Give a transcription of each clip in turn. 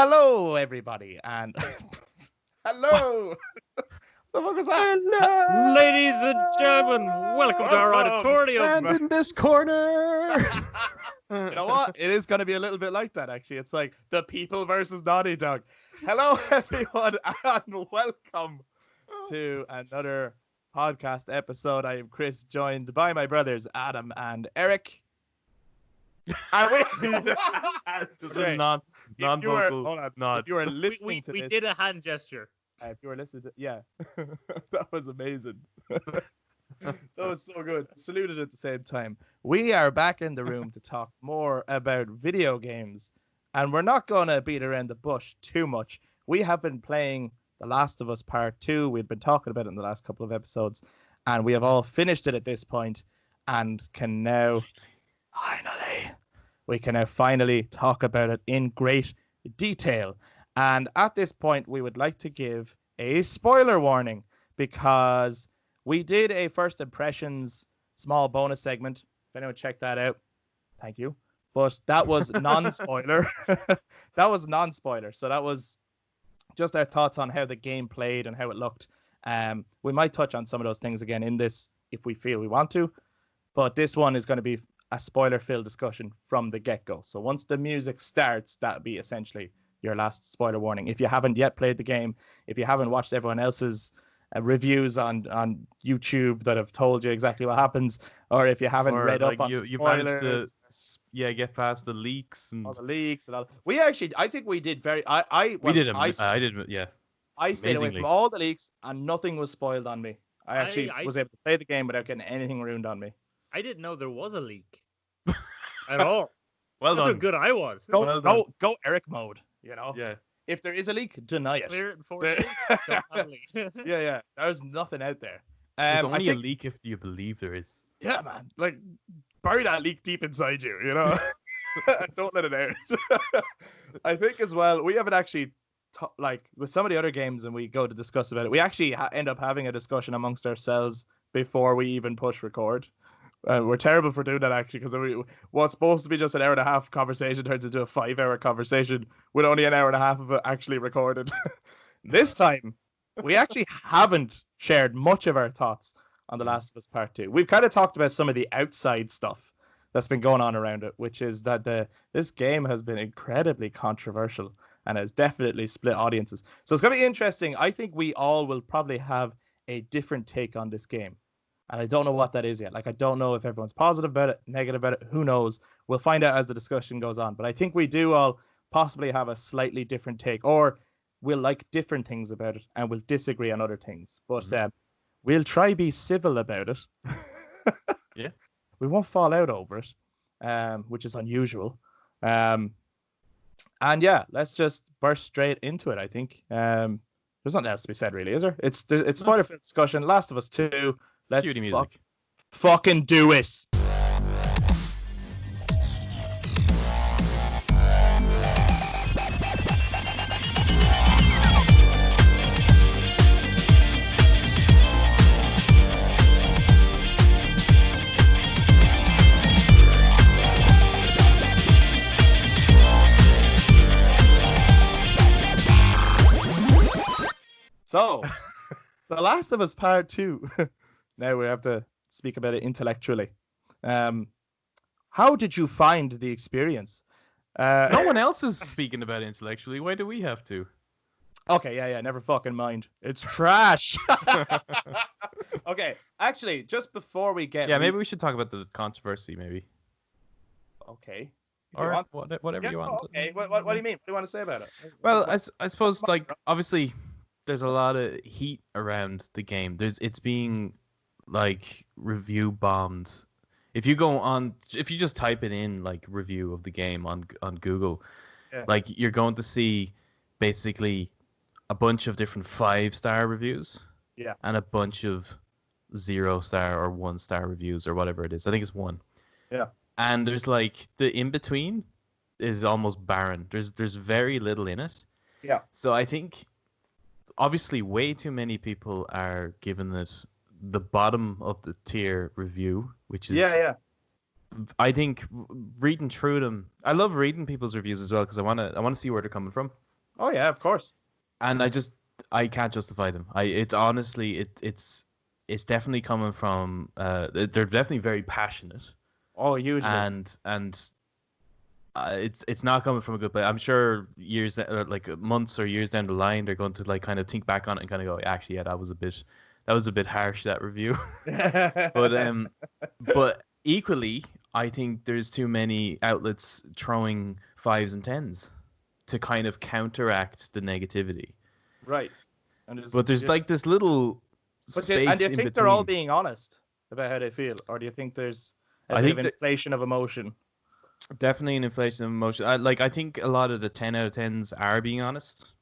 Hello, everybody, and hello. The fuck was that? Hello, Ladies and gentlemen, welcome to our auditorium. and in this corner. You know what? It is going to be a little bit like that, actually. It's like the people versus Naughty Dog. Hello, everyone, and welcome to another podcast episode. I am Chris, joined by my brothers Adam and Eric. And Just a non-vocal nod. If you were listening to we this, did a hand gesture. if you were listening to, yeah, that was amazing. That was so good. Saluted at the same time. We are back in the room to talk more about video games, and we're not going to beat around the bush too much. We have been playing The Last of Us Part 2. We've been talking about it in the last couple of episodes, and we have all finished it at this point and can now finally talk about it in great detail. And at this point, we would like to give a spoiler warning because we did a first impressions small bonus segment. If anyone checked that out, thank you. But that was non-spoiler. That was non-spoiler. So that was just our thoughts on how the game played and how it looked. We might touch on some of those things again in this if we feel we want to. But this one is going to be a spoiler-filled discussion from the get-go. So once the music starts, that'll be essentially your last spoiler warning. If you haven't yet played the game, if you haven't watched everyone else's reviews on YouTube that have told you exactly what happens, or if you haven't read up on you managed to get past the leaks and all the leaks and all. I think we did very. I did, yeah. I stayed away from all the leaks and nothing was spoiled on me. I was able to play the game without getting anything ruined on me. I didn't know there was a leak at all. Well That's done. how good I was. Go Eric mode. You know. Yeah. If there is a leak, deny it. Clear it in 4 days. Don't have a leak. Yeah. There's nothing out there. There's only a leak if you believe there is. Yeah, man. Like, bury that leak deep inside you, you know? Don't let it out. I think as well, we haven't actually, with some of the other games and we go to discuss about it, we actually end up having a discussion amongst ourselves before we even push record. We're terrible for doing that, actually, because what's supposed to be just an hour and a half conversation turns into a 5-hour conversation with only an hour and a half of it actually recorded. This time, we actually haven't shared much of our thoughts on The Last of Us Part 2. We've kind of talked about some of the outside stuff that's been going on around it, which is that this game has been incredibly controversial and has definitely split audiences. So it's going to be interesting. I think we all will probably have a different take on this game. And I don't know what that is yet. Like, I don't know if everyone's positive about it, negative about it. Who knows? We'll find out as the discussion goes on. But I think we do all possibly have a slightly different take, or we'll like different things about it and we'll disagree on other things. But we'll try be civil about it. Yeah. We won't fall out over it, which is unusual. And yeah, let's just burst straight into it, I think. There's nothing else to be said, really, is there? It's spoiler-filled discussion. Last of Us 2. Let's fucking do it. So, The Last of Us Part 2. Now we have to speak about it intellectually. How did you find the experience? No one else is speaking about it intellectually. Why do we have to? Okay, yeah, never fucking mind. It's trash. Okay, actually, just before we get... Yeah, maybe we should talk about the controversy, maybe. Okay. Or whatever you want. Okay, what do you mean? What do you want to say about it? Well, I suppose, like, obviously, there's a lot of heat around the game. It's being... like review bombed. If you just type it in like review of the game on Google, like you're going to see basically a bunch of different 5-star reviews, and a bunch of 0-star or 1-star reviews or whatever it is. I think it's 1. Yeah. And there's like the in between is almost barren. There's very little in it. Yeah. So I think obviously way too many people are giving it the bottom of the tier review, which is I think reading through them, I love reading people's reviews as well because I want to see where they're coming from. Oh yeah, of course. And I can't justify them. It's honestly it's definitely coming from they're definitely very passionate, Oh, hugely. and it's not coming from a good place. I'm sure like months or years down the line, they're going to like kind of think back on it and kind of go, actually, yeah, that was a bit harsh, that review. But equally, I think there's too many outlets throwing 5s and 10s to kind of counteract the negativity. Right. But there's like this little space and do you in think between. they're all being honest about how they feel, or do you think there's a bit of inflation of emotion? Definitely an inflation of emotion. I think a lot of the 10 out of 10s are being honest.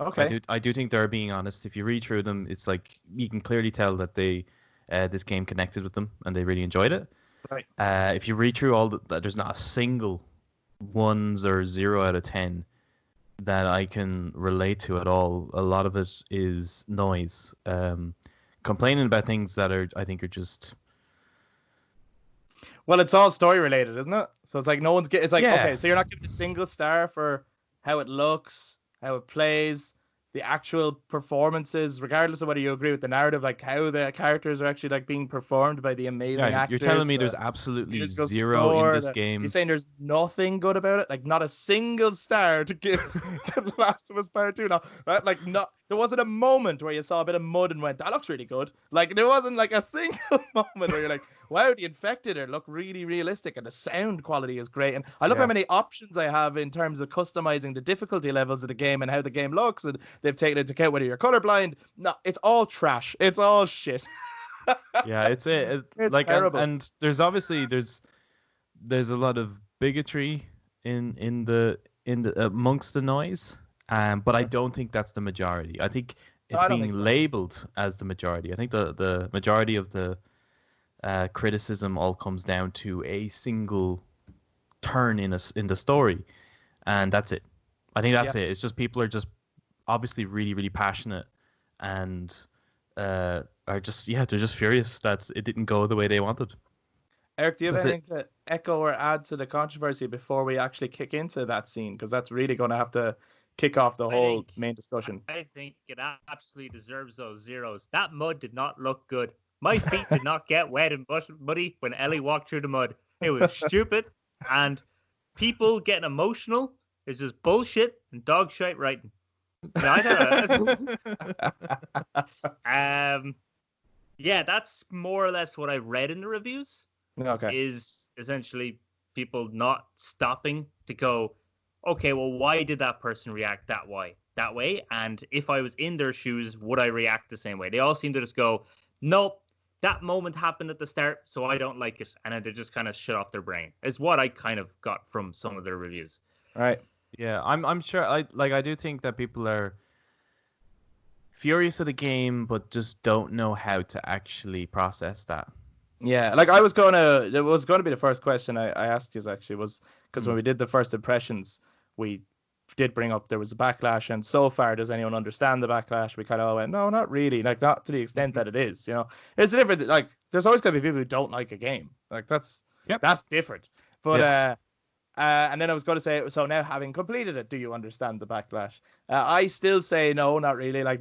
Okay. I do think they're being honest. If you read through them, it's like you can clearly tell that this game connected with them and they really enjoyed it. Right. If you read through there's not a single 1s or 0 out of 10 that I can relate to at all. A lot of it is noise. Complaining about things that I think are just... Well, it's all story related, isn't it? So it's like it's like, Yeah. okay, so you're not giving a single star for how it looks, how it plays, the actual performances, regardless of whether you agree with the narrative, like how the characters are actually like being performed by the amazing actors. You're telling me there's absolutely musical 0 score, in this game. You're saying there's nothing good about it, like not a single star to give to The Last of Us Part 2 now, right? Like there wasn't a moment where you saw a bit of mud and went, that looks really good. Like there wasn't like a single moment where you're like, wow, the infected look really realistic and the sound quality is great. And I love how many options I have in terms of customizing the difficulty levels of the game and how the game looks, and they've taken into account whether you're colorblind. No, it's all trash. It's all shit. Yeah, it's like terrible. and there's obviously there's a lot of bigotry in the amongst the noise, but I don't think that's the majority. I think it's being labeled as the majority. I think the majority of the criticism all comes down to a single turn in the story, and that's it. I think that's it. It's just people are just obviously really, really passionate and are just they're just furious that it didn't go the way they wanted. Eric, do you have anything to echo or add to the controversy before we actually kick into that scene? Because that's really going to have to kick off the whole main discussion. I think it absolutely deserves those 0s. That mud did not look good. My feet did not get wet and muddy when Ellie walked through the mud. It was stupid, and people getting emotional is just bullshit and dog shite writing. Yeah, that's more or less what I've read in the reviews. Okay. Is essentially people not stopping to go, okay, well, why did that person react that way? And if I was in their shoes, would I react the same way? They all seem to just go, nope, that moment happened at the start, so I don't like it. And then they just kind of shut off their brain. Is what I kind of got from some of their reviews. Right. Yeah, I'm sure. I do think that people are furious at the game, but just don't know how to actually process that. Yeah, like it was going to be the first question I asked you actually, was because when we did the first impressions, we did bring up there was a backlash, and so far does anyone understand the backlash? We kind of all went, no, not really, like not to the extent that it is, you know. It's different. Like there's always going to be people who don't like a game, like that's different. But and then I was going to say, so now having completed it, do you understand the backlash? I still say no, not really. Like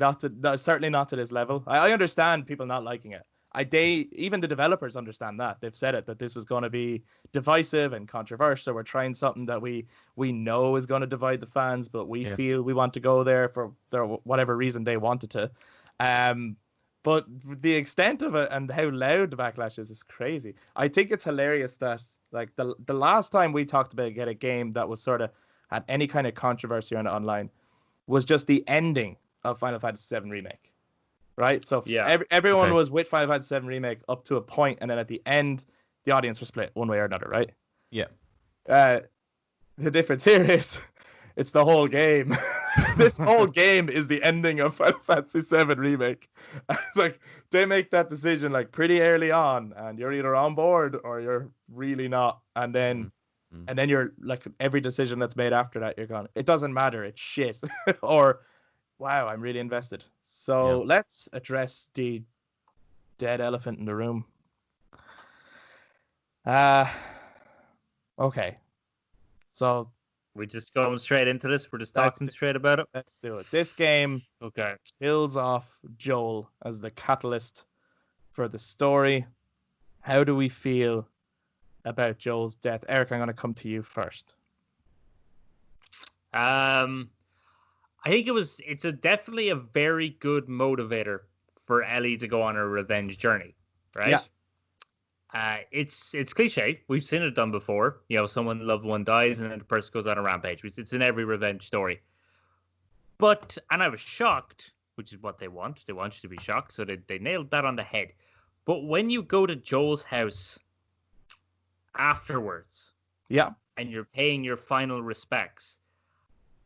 certainly not to this level. I understand people not liking it. Even the developers understand that. They've said it, that this was going to be divisive and controversial. We're trying something that we know is going to divide the fans, but we feel we want to go there for whatever reason they wanted to. But the extent of it and how loud the backlash is crazy. I think it's hilarious that like the last time we talked about get a game that was sort of had any kind of controversy on it online was just the ending of Final Fantasy VII Remake. Right? So everyone was with Final Fantasy VII Remake up to a point, and then at the end, the audience was split one way or another, right? Yeah. The difference here is it's the whole game. This whole game is the ending of Final Fantasy VII Remake. It's like they make that decision like pretty early on, and you're either on board or you're really not. And then you're like every decision that's made after that, you're gone. It doesn't matter. It's shit. Or wow, I'm really invested. So let's address the dead elephant in the room. Okay. So We're just going straight into this. We're just Let's talking do- straight about it. Let's do it. This game Okay. kills off Joel as the catalyst for the story. How do we feel about Joel's death? Eric, I'm going to come to you first. I think it's definitely a very good motivator for Ellie to go on her revenge journey, right? Yeah. It's cliche. We've seen it done before. You know, someone loved one dies and then the person goes on a rampage. It's in every revenge story. And I was shocked, which is what they want. They want you to be shocked, so they nailed that on the head. But when you go to Joel's house afterwards, Yeah. and you're paying your final respects,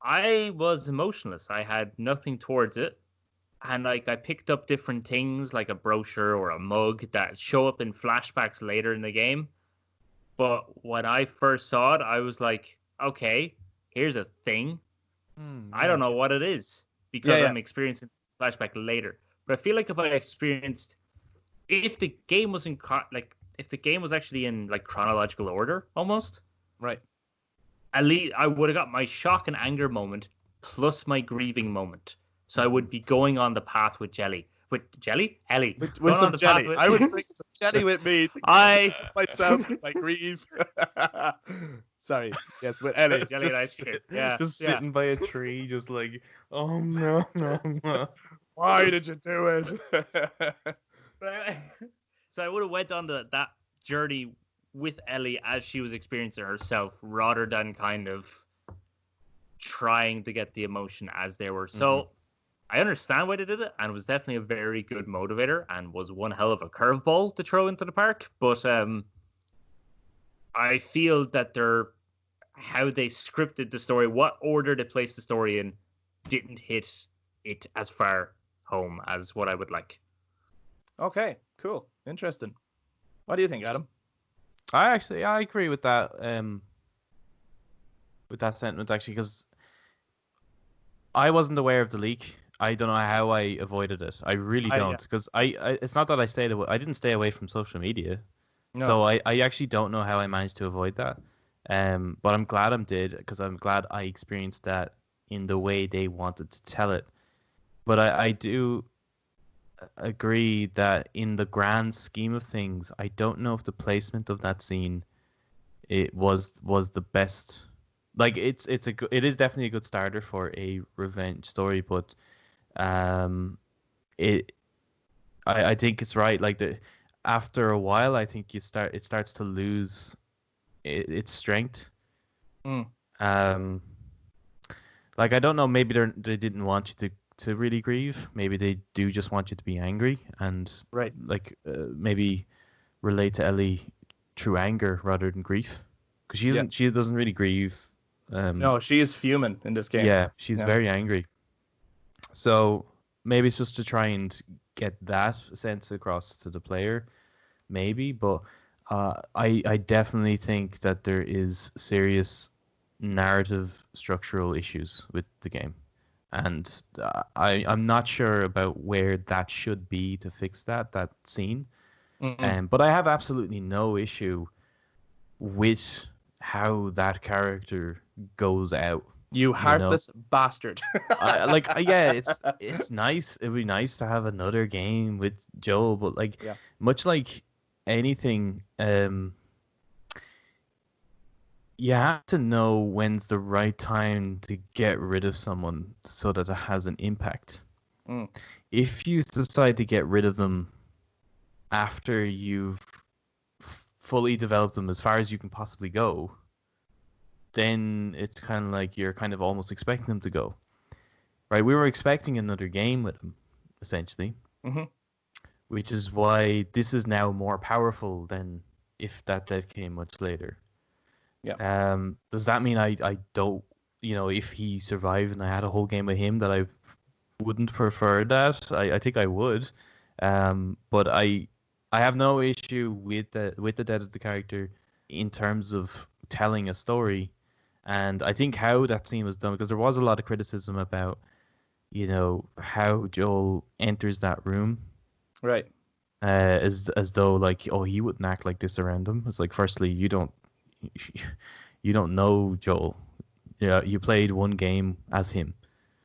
I was emotionless. I had nothing towards it. And like I picked up different things like a brochure or a mug that show up in flashbacks later in the game. But when I first saw it, I was like, okay, here's a thing. I don't know what it is because I'm experiencing flashback later. But I feel like if the game was if the game was actually in like chronological order almost, Right. at least I would have got my shock and anger moment plus my grieving moment. So I would be going on the path with Ellie. Ellie. With Going some on the jelly. path with- I would bring some jelly with me. Myself, I grieve. Sorry. Yes, with Ellie. Jelly and ice cream. Yeah. Just yeah. sitting by a tree, just like, oh no. Why did you do it? So I would have went on that journey with Ellie as she was experiencing herself, rather than kind of trying to get the emotion as they were. So I understand why they did it, and it was definitely a very good motivator, and was one hell of a curveball to throw into the park. But I feel that how they scripted the story, what order they placed the story in, didn't hit it as far home as what I would like. Okay, cool. Interesting. What do you think, Adam? I agree with that sentiment actually, because I wasn't aware of the leak. I don't know how I avoided it. I really don't, because I it's not that I didn't stay away from social media. No. So I actually don't know how I managed to avoid that. But I'm glad I did, because I'm glad I experienced that in the way they wanted to tell it. But I do agree that in the grand scheme of things, I don't know if the placement of that scene was the best. Like it is definitely a good starter for a revenge story, but I think it's right. Like after a while, I think it starts to lose its strength. Like I don't know, maybe they didn't want you to really grieve. Maybe they do just want you to be angry and maybe relate to Ellie through anger rather than grief, because she doesn't really grieve. No, she is fuming in this game. Yeah, she's very angry. So maybe it's just to try and get that sense across to the player, maybe. But I definitely think that there is serious narrative structural issues with the game, and I'm not sure about where that should be to fix that scene. But I have absolutely no issue with how that character goes out. You heartless bastard. It's nice. It'd be nice to have another game with Joel, but much like anything, you have to know when's the right time to get rid of someone so that it has an impact. If you decide to get rid of them after you've fully developed them as far as you can possibly go, then it's kind of like you're kind of almost expecting them to go. Right? We were expecting another game with him, essentially. Which is why this is now more powerful than if that death came much later. Yeah. Does that mean I don't, if he survived and I had a whole game with him, that I wouldn't prefer that? I think I would. But I have no issue with the death of the character in terms of telling a story. And I think how that scene was done, because there was a lot of criticism about, how Joel enters that room. Right. As though he wouldn't act like this around him. It's like, firstly, you don't know Joel. Yeah, you played one game as him.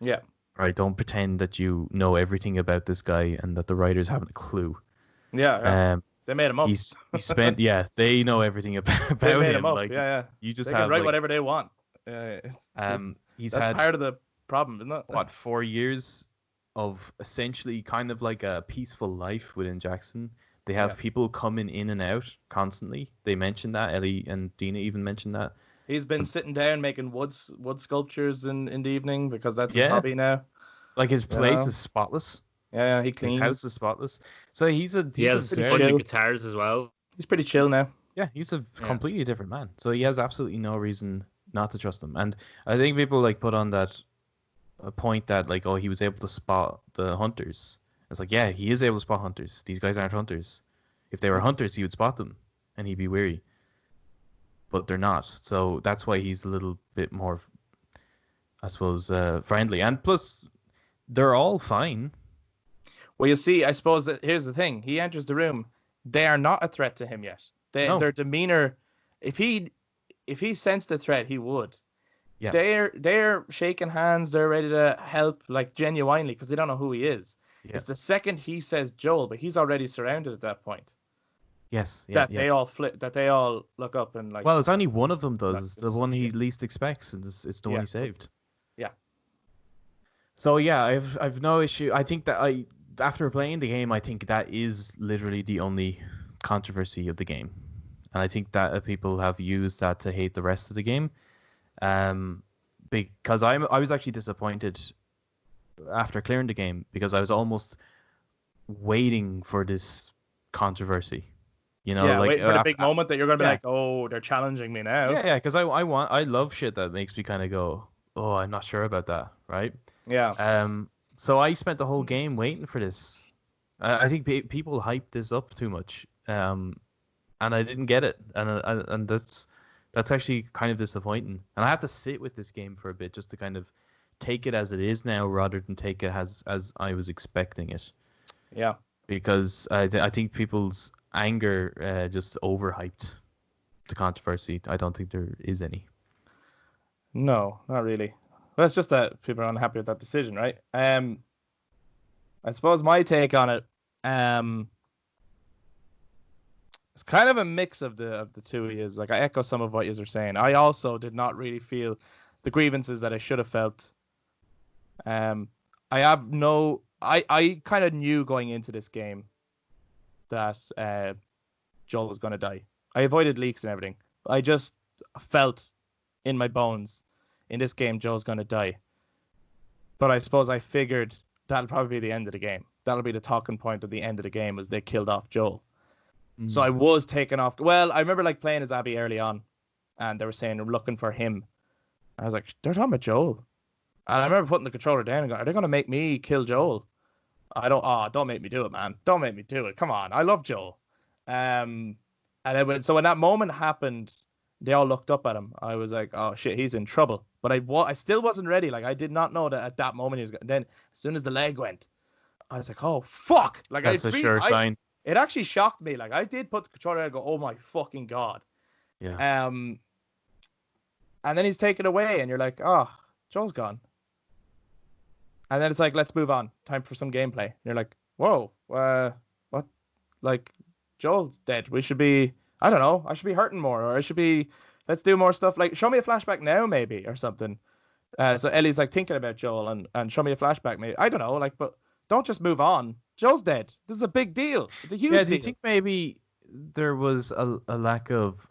Yeah. Right? Don't pretend that you know everything about this guy and that the writers haven't a clue. Yeah. They made him up. He spent they know everything about They made him. him up. Like Yeah. you just They can have write like whatever they want. he's That's had part of the problem, isn't it? what 4 years of essentially kind of like a peaceful life within Jackson. They have people coming in and out constantly. They mentioned that. Ellie and Dina even mentioned that. He's been sitting down making wood sculptures in the evening because that's his hobby now. Like his place is spotless. Yeah, he cleans. His house is spotless. So he has a bunch of guitars as well. He's pretty chill now. Yeah, he's a completely different man. So he has absolutely no reason not to trust him. And I think people like put on that a point that like, oh, he was able to spot the hunters. It's like, yeah, he is able to spot hunters. These guys aren't hunters. If they were hunters, he would spot them and he'd be wary. But they're not. So that's why he's a little bit more, I suppose, friendly. And plus, they're all fine. Well, you see, I suppose that here's the thing. He enters the room. They are not a threat to him yet. Their demeanor, if he sensed a threat, he would. Yeah. They're shaking hands. They're ready to help, like genuinely, because they don't know who he is. Yeah. It's the second he says Joel, but he's already surrounded at that point. Yes. Yeah, they all that they all look up and like. Well, it's only one of them does. It's the one he least expects, and it's the one he saved. Yeah. So yeah, I've no issue. I think that after playing the game, I think that is literally the only controversy of the game, and I think that people have used that to hate the rest of the game. Because I was actually disappointed after clearing the game because I was almost waiting for this controversy. You know, like waiting for the big moment that you're gonna be like, oh, they're challenging me now. Yeah, because I love shit that makes me kind of go, oh, I'm not sure about that, right? Yeah. So I spent the whole game waiting for this. I think people hyped this up too much, and I didn't get it, and that's actually kind of disappointing. And I have to sit with this game for a bit just to kind of take it as it is now, rather than take it as I was expecting it. Yeah. Because I think people's anger just overhyped the controversy. I don't think there is any. No, not really. Well, it's just that people are unhappy with that decision, right? I suppose my take on it, it's kind of a mix of the two is like I echo some of what you are saying. I also did not really feel the grievances that I should have felt. I kind of knew going into this game that Joel was going to die. I avoided leaks and everything. I just felt in my bones in this game Joel's going to die. But I suppose I figured that'll probably be the end of the game. That'll be the talking point of the end of the game, as they killed off Joel. So I was taken off. Well, I remember like playing as Abby early on, and they were saying they're looking for him. I was like, they're talking about Joel. And I remember putting the controller down and going, are they going to make me kill Joel? Don't make me do it, man. Don't make me do it. Come on. I love Joel. And so when that moment happened, they all looked up at him. I was like, oh shit, he's in trouble. But I still wasn't ready. Like I did not know that at that moment he was going. Then as soon as the leg went, I was like, oh fuck. Like that's a sure sign. It actually shocked me. Like I did put the controller down and go, oh my fucking god. Yeah. And then he's taken away, and you're like, oh, Joel's gone. And then it's like, let's move on. Time for some gameplay. And you're like, whoa, what? Like, Joel's dead. We should be, I don't know, I should be hurting more, or let's do more stuff. Like, show me a flashback now, maybe, or something. So Ellie's like thinking about Joel and show me a flashback, maybe. I don't know, like, but don't just move on. Joel's dead. This is a big deal. It's a huge deal. Do you think maybe there was a lack of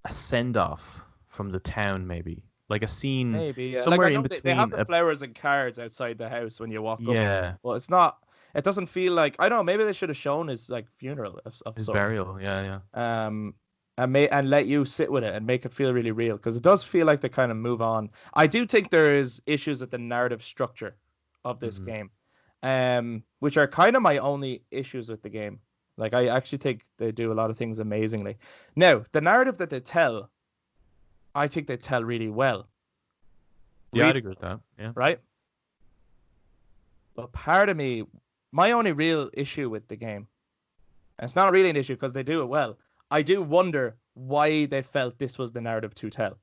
a send-off from the town, maybe? Like a scene somewhere in between. They have the flowers and cards outside the house when you walk up. Yeah. Well, it's not. It doesn't feel like, I don't know. Maybe they should have shown his like funeral of his sorts. burial. Yeah. And let you sit with it and make it feel really real, because it does feel like they kind of move on. I do think there is issues with the narrative structure of this game, which are kind of my only issues with the game. Like I actually think they do a lot of things amazingly. Now, the narrative that they tell, I think they tell really well. Yeah, I'd agree with that. Yeah. Right? But part of me, my only real issue with the game, and it's not really an issue because they do it well, I do wonder why they felt this was the narrative to tell.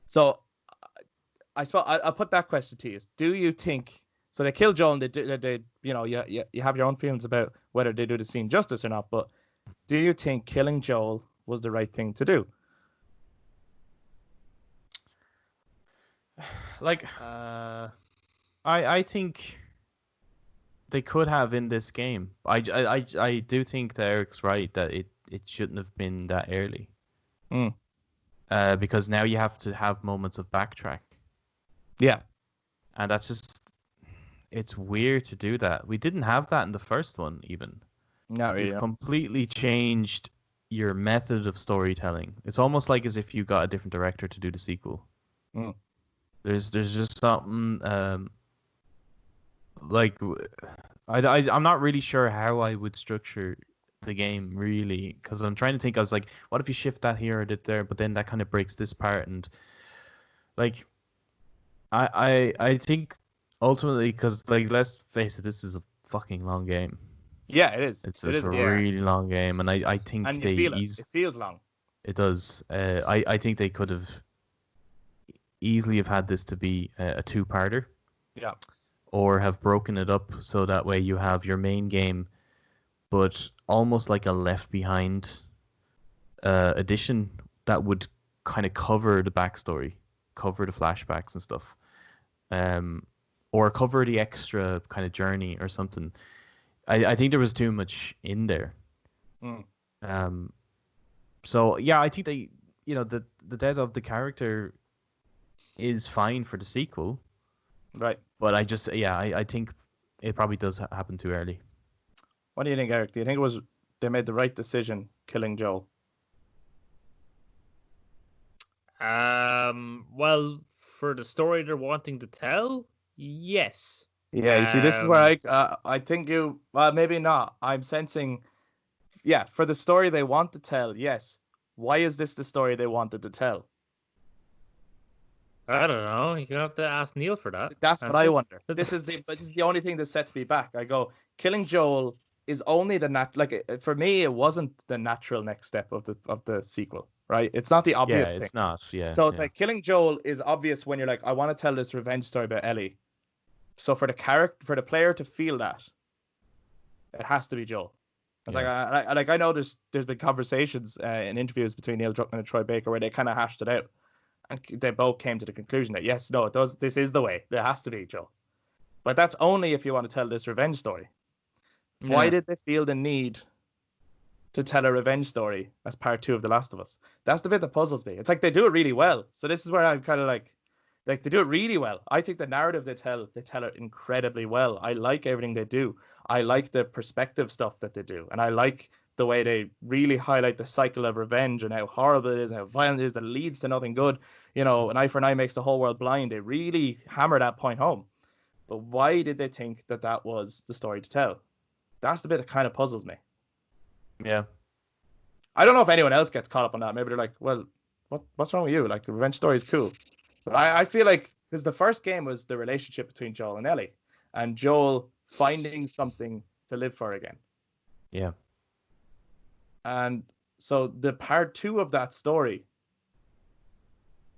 So I suppose I'll put that question to you. Do you think so? They kill Joel, and they you know you have your own feelings about whether they do the scene justice or not. But do you think killing Joel was the right thing to do? Like, I think they could have in this game. I do think that Eric's right that it shouldn't have been that early. Mm. Because now you have to have moments of backtrack. Yeah. And that's just, it's weird to do that. We didn't have that in the first one even. Not really. You've completely changed your method of storytelling. It's almost like as if you got a different director to do the sequel. Mm. There's just something like I'm not really sure how I would structure the game really, because I'm trying to think. I was like, what if you shift that here or did there, but then that kind of breaks this part, and like I think ultimately, because like let's face it, this is a fucking long game. Yeah, it is. It's It is a really long game, and I think and they you feel it. It feels long. It does. I think they could have easily have had this to be a two-parter. Yeah. Or have broken it up so that way you have your main game, but almost like a Left Behind edition that would kind of cover the backstory, cover the flashbacks and stuff, or cover the extra kind of journey or something. I think there was too much in there. Mm. So yeah, I think they, the death of the character is fine for the sequel. Right. But I think it probably does happen too early. What do you think, Eric? Do you think they made the right decision killing Joel? Well, for the story they're wanting to tell, yes. Yeah, you see, this is where I think well, maybe not. I'm sensing, yeah, for the story they want to tell, yes. Why is this the story they wanted to tell? I don't know. You're gonna have to ask Neil for that. That's what I wonder. This is the only thing that sets me back. I go, killing Joel is only for me, it wasn't the natural next step of the sequel, right? It's not the obvious thing. It's not. Yeah. So it's like killing Joel is obvious when you're like, I want to tell this revenge story about Ellie. So for the player to feel that, it has to be Joel. It's like I know there's been conversations in interviews between Neil Druckmann and Troy Baker where they kind of hashed it out. And they both came to the conclusion that yes, no, it does. This is the way. There has to be Joel. But that's only if you want to tell this revenge story. Yeah. Why did they feel the need to tell a revenge story as part 2 of The Last of Us? That's the bit that puzzles me. It's like they do it really well. So this is where I'm kind of like they do it really well. I think the narrative they tell it incredibly well. I like everything they do. I like the perspective stuff that they do, and I like the way they really highlight the cycle of revenge and how horrible it is and how violent it is that leads to nothing good. An eye for an eye makes the whole world blind. They really hammer that point home. But why did they think that was the story to tell? That's the bit that kind of puzzles me. Yeah. I don't know if anyone else gets caught up on that. Maybe they're like, well, what's wrong with you? Like, a revenge story is cool. But I feel like, because the first game was the relationship between Joel and Ellie, and Joel finding something to live for again. Yeah. And so the part 2 of that story,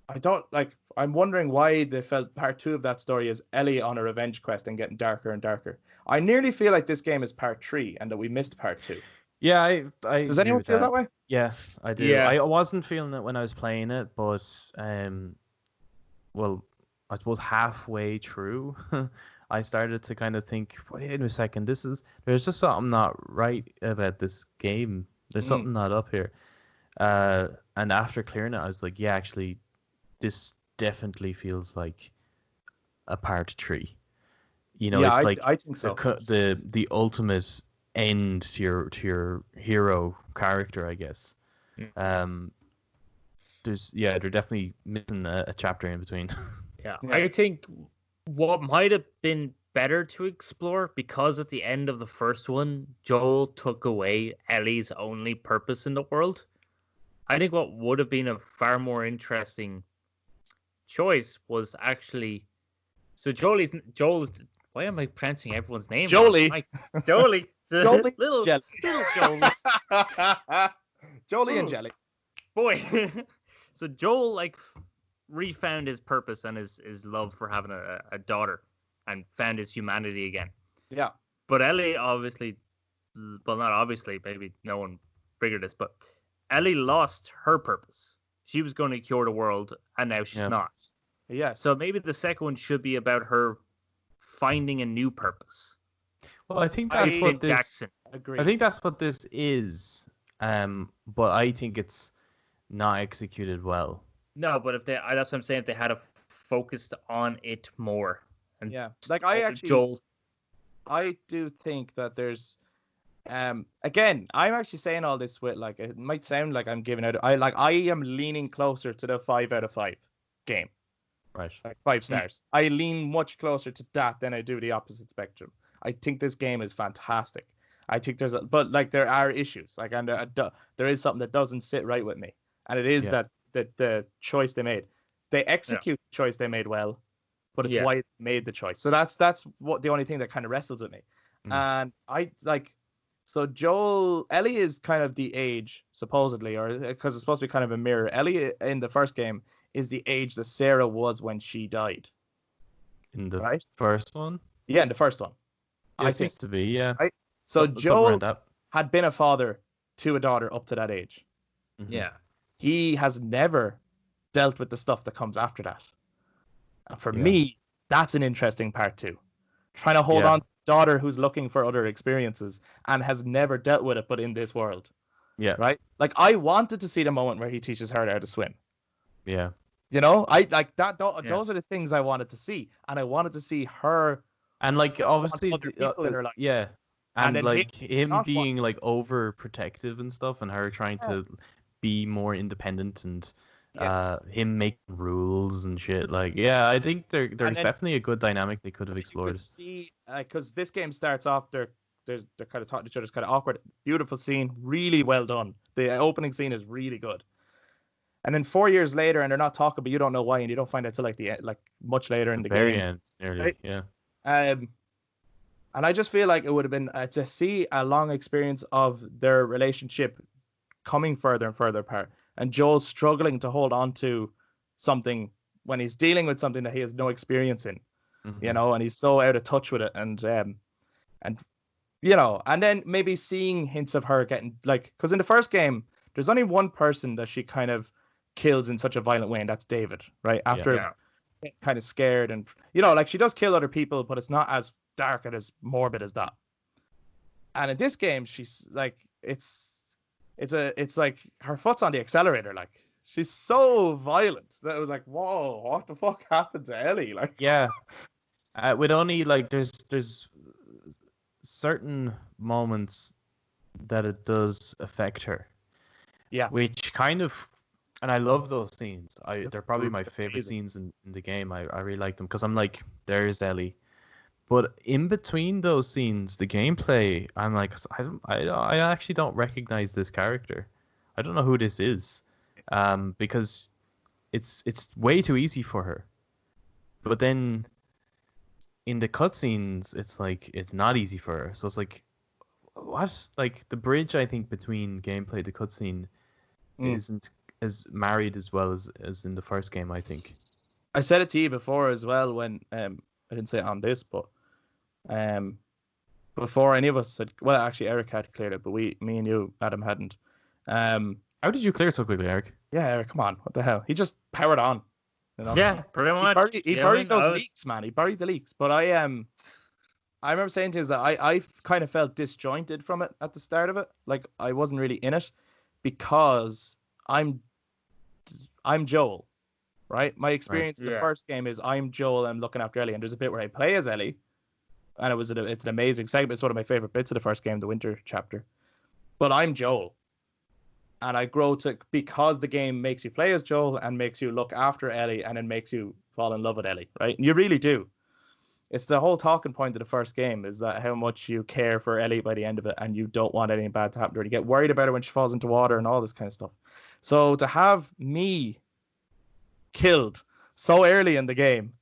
I'm wondering why they felt part 2 of that story is Ellie on a revenge quest and getting darker and darker. I nearly feel like this game is part 3 and that we missed part 2. Yeah, I does anyone feel that way? Yeah, I do. Yeah. I wasn't feeling it when I was playing it, but well, I suppose halfway through, I started to kind of think, wait a second, there's just something not right about this game. There's something not up here. And after clearing it, I was like, yeah, actually, this definitely feels like a part 3. It's like I think so. The ultimate end to your hero character, I guess. They're definitely missing a chapter in between. Yeah, I think what might have been better to explore, because at the end of the first one, Joel took away Ellie's only purpose in the world. I think what would have been a far more interesting choice was actually, so Joel's. Why am I pronouncing everyone's name? Jolie. Jolie. Jolie. Little Jelly. Joel. Jolie and Jelly. Boy. So Joel refound his purpose and his love for having a daughter and found his humanity again. Yeah. But Ellie obviously, well, not obviously, maybe no one figured this, but Ellie lost her purpose. She was going to cure the world, and now she's not. Yeah. So maybe the second one should be about her finding a new purpose. Well, I think that's what this. Jackson. Agreed. I think that's what this is. But I think it's not executed well. No, but that's what I'm saying. If they had focused on it more, and yeah, like I do think that there's, again, I'm actually saying all this with like it might sound like I'm giving out. I am leaning closer to the 5 out of 5 game. Right. Like 5 stars. I lean much closer to that than I do the opposite spectrum. I think this game is fantastic. I think but like there are issues. Like, and there is something that doesn't sit right with me, and it is that the choice they made. They execute the choice they made well, but it's why they made the choice. So that's what the only thing that kind of wrestles with me. And I like, so Ellie is kind of the age supposedly, or because it's supposed to be kind of a mirror. Ellie in the first game is the age that Sarah was when she died. In the first one? Yeah, in the first one. It seems to be, yeah. Right? So Joel had been a father to a daughter up to that age. Mm-hmm. Yeah. He has never dealt with the stuff that comes after that. And for me, that's an interesting part too. Trying to hold on to a daughter who's looking for other experiences and has never dealt with it, but in this world. Yeah. Right? Like, I wanted to see the moment where he teaches her how to swim. Yeah. You know, I like that. Those are the things I wanted to see. And I wanted to see her. And like, obviously, yeah. And like him being like overprotective and stuff, and her trying to be more independent, and him making rules and shit. Like, yeah, I think there's definitely a good dynamic they could have explored. See, because this game starts off, they're kind of talking to each other. It's kind of awkward. Beautiful scene, really well done. The opening scene is really good. And then 4 years later, and they're not talking, but you don't know why, and you don't find out till like much later in the very game. End, nearly, right? Yeah. And I just feel like it would have been to see a long experience of their relationship coming further and further apart, and Joel struggling to hold on to something when he's dealing with something that he has no experience in, you know, and he's so out of touch with it, and you know, and then maybe seeing hints of her getting like, because in the first game, there's only one person that she kind of kills in such a violent way, and that's David, right? After kind of scared, and you know, like she does kill other people, but it's not as dark and as morbid as that. And in this game, she's like, it's like her foot's on the accelerator. Like, she's so violent that it was like, whoa, what the fuck happened to Ellie? Like, yeah, with only like there's certain moments that it does affect her. Yeah, which kind of, and I love those scenes. They're probably my favorite scenes in the game. I really like them because I'm like, there's Ellie. But in between those scenes, the gameplay, I'm like, I actually don't recognize this character. I don't know who this is, because it's way too easy for her. But then in the cutscenes, it's like it's not easy for her. So it's like, what? Like the bridge, I think, between gameplay to cutscene isn't as married as well as in the first game, I think. I said it to you before as well when I didn't say it on this, but before any of us had, well, actually Eric had cleared it, but me and you, Adam, hadn't. How did you clear so quickly, Eric? Yeah, Eric, come on, what the hell? He just powered on. You know? Yeah, pretty much. He buried those leaks, man. He buried the leaks. But I remember saying to you that I kind of felt disjointed from it at the start of it. Like I wasn't really in it because I'm Joel, right? My experience in the first game is I'm Joel. I'm looking after Ellie, and there's a bit where I play as Ellie, and it's an amazing segment. It's one of my favorite bits of the first game, the winter chapter. But I'm Joel, and I grow to, because the game makes you play as Joel and makes you look after Ellie, and then makes you fall in love with Ellie, right? And you really do. It's the whole talking point of the first game is that how much you care for Ellie by the end of it, and you don't want anything bad to happen to her. You get worried about her when she falls into water and all this kind of stuff. So to have me killed so early in the game,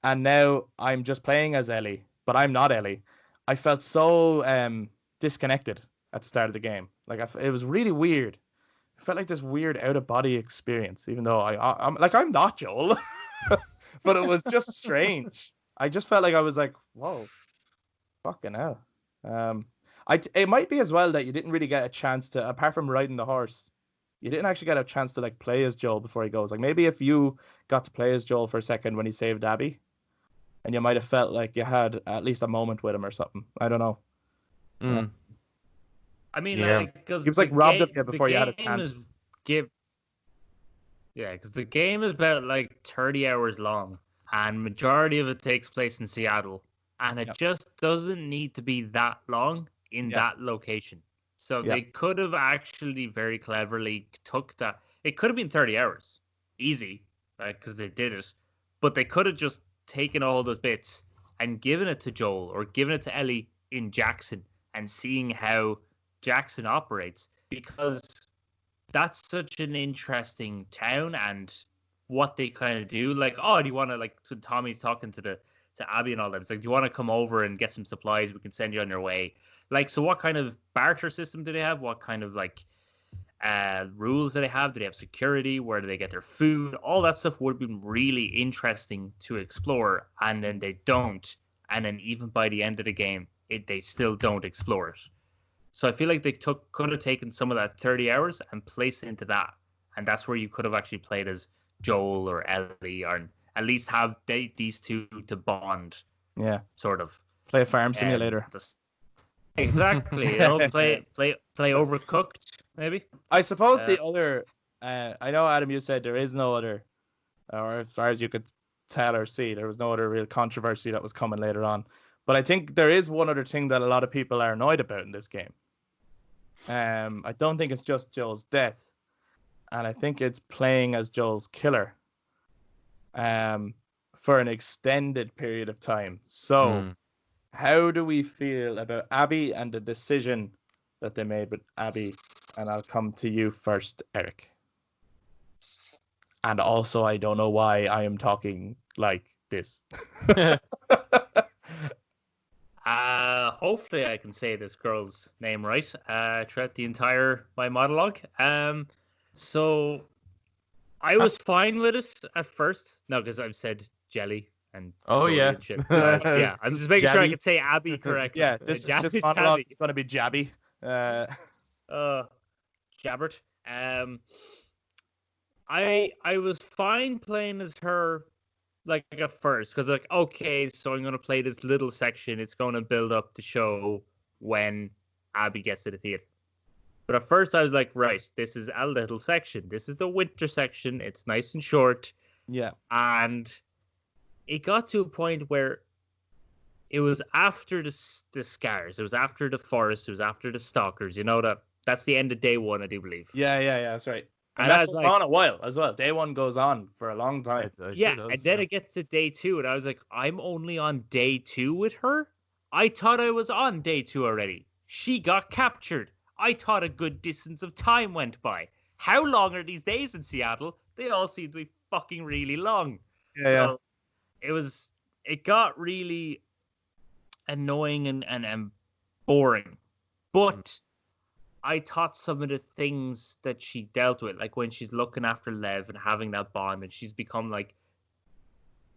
and now I'm just playing as Ellie, but I'm not Ellie, I felt so disconnected at the start of the game. Like it was really weird. felt like this weird out of body experience, even though I'm not Joel, but it was just strange. I just felt like I was like, whoa, fucking hell. It might be as well that you didn't really get a chance to, apart from riding the horse, you didn't actually get a chance to like play as Joel before he goes. Like maybe if you got to play as Joel for a second when he saved Abby, and you might have felt like you had at least a moment with him or something. I don't know. I mean, Yeah. like, because He was like robbed of you before you had a chance. Yeah, because the game is about like 30 hours long, and majority of it takes place in Seattle, and it just doesn't need to be that long in that location. So they could have actually very cleverly took that. It could have been 30 hours, easy, right? Because they did it, but they could have just taken all those bits and given it to Joel or given it to Ellie in Jackson and seeing how Jackson operates, because that's such an interesting town and what they kind of do. Like, oh, do you want to, like, Tommy's talking to Abby and all that. It's like, do you want to come over and get some supplies? We can send you on your way. Like, so what kind of barter system do they have? What kind of like rules do they have? Do they have security? Where do they get their food? All that stuff would have been really interesting to explore, and then they don't. And then even by the end of the game, they still don't explore it. So I feel like they could have taken some of that 30 hours and placed it into that. And that's where you could have actually played as Joel or Ellie, or at least have these two to bond. Yeah. Sort of. Play a farm simulator. Exactly. You know, play Overcooked, maybe. I suppose the other, I know, Adam, you said there is no other, or as far as you could tell or see, there was no other real controversy that was coming later on. But I think there is one other thing that a lot of people are annoyed about in this game. I don't think it's just Joel's death, and I think it's playing as Joel's killer for an extended period of time. So how do we feel about Abby and the decision that they made with Abby? And I'll come to you first, Eric. And also, I don't know why I am talking like this. Hopefully I can say this girl's name right throughout the entire my monologue. So I was fine with it at first. No, because I've said jelly and yeah. shit. Yeah, I'm just making sure I can say Abby correctly. Yeah, this monologue is going to be jabby. Jabbert. I was fine playing as her, like, at first, because, like, okay, so I'm going to play this little section. It's going to build up the show when Abby gets to the theater. But at first I was like, right, this is a little section. This is the winter section. It's nice and short. Yeah. And it got to a point where it was after the scars. It was after the forest. It was after the stalkers. You know, that's the end of day one, I do believe. Yeah, that's right. And that goes on a while as well. Day one goes on for a long time. And then it gets to day two, and I was like, I'm only on day two with her? I thought I was on day two already. She got captured. I thought a good distance of time went by. How long are these days in Seattle? They all seem to be fucking really long. Yeah. It got really annoying and boring. But I thought some of the things that she dealt with, like when she's looking after Lev and having that bond, and she's become like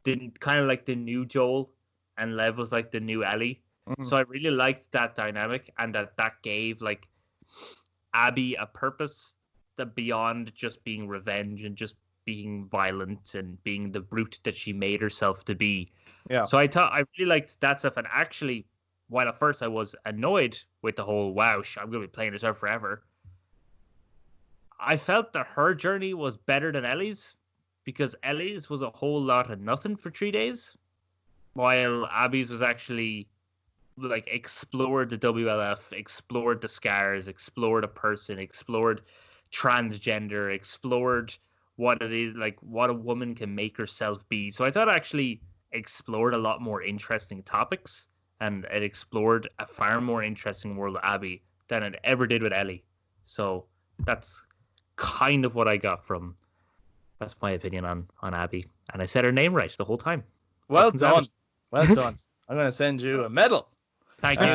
kind of like the new Joel, and Lev was like the new Ellie. Mm-hmm. So I really liked that dynamic, and that gave like Abby a purpose that beyond just being revenge and just being violent and being the brute that she made herself to be. Yeah. So I really liked that stuff, and actually, while at first I was annoyed with the whole, wow, I'm going to be playing this out forever, I felt that her journey was better than Ellie's, because Ellie's was a whole lot of nothing for 3 days, while Abby's was actually, like, explored the WLF, explored the scars, explored a person, explored transgender, explored what it is, like, what a woman can make herself be. So I thought it actually explored a lot more interesting topics, and it explored a far more interesting world of Abby than it ever did with Ellie. So that's kind of what I got from. That's my opinion on Abby, and I said her name right the whole time. Well done. Well done. I'm going to send you a medal. Thank you.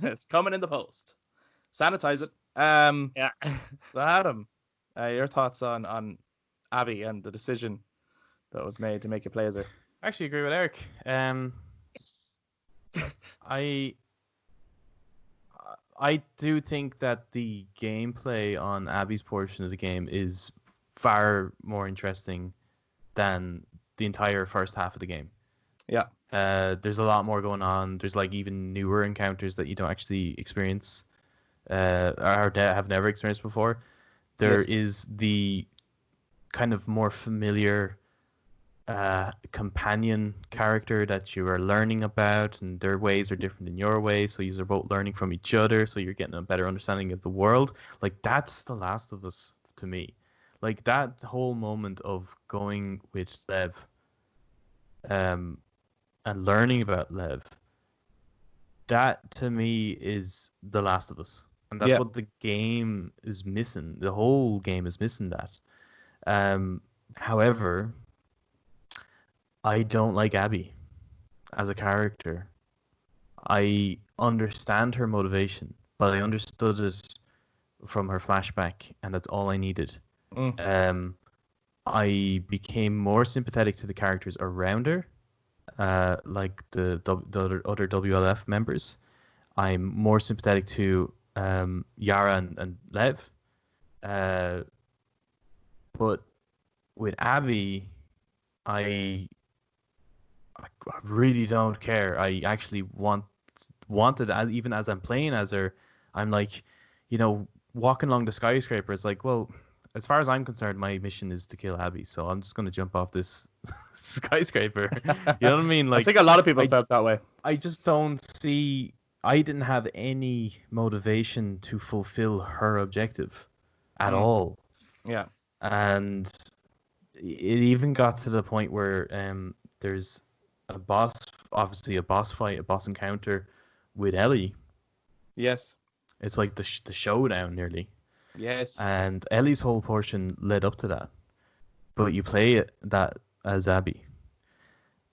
It's coming in the post. Sanitize it. Yeah. So Adam, your thoughts on Abby and the decision that was made to make you play as her? I actually agree with Eric. Yes. I I do think that the gameplay on Abby's portion of the game is far more interesting than the entire first half of the game. Yeah. There's a lot more going on. There's like even newer encounters that you don't actually experience, or have never experienced before. There Yes. is the kind of more familiar companion character that you are learning about, and their ways are different than your ways, so you're both learning from each other, so you're getting a better understanding of the world. Like, that's The Last of Us to me. Like, that whole moment of going with Lev, and learning about Lev, that to me is The Last of Us, and that's Yeah. what the game is missing. The whole game is missing that. However, I don't like Abby as a character. I understand her motivation, but I understood it from her flashback, and that's all I needed. I became more sympathetic to the characters around her, like the other WLF members. I'm more sympathetic to Yara and Lev. But with Abby, I really don't care. I actually wanted, even as I'm playing as her, I'm like, walking along the skyscraper. It's like, well, as far as I'm concerned, my mission is to kill Abby, so I'm just gonna jump off this skyscraper. You know what I mean? Like, I think a lot of people felt that way. I just don't see. I didn't have any motivation to fulfill her objective at all. Yeah. And it even got to the point where there's obviously a boss fight, a boss encounter with Ellie. Yes. It's like the showdown nearly. Yes. And Ellie's whole portion led up to that. But you play that as Abby.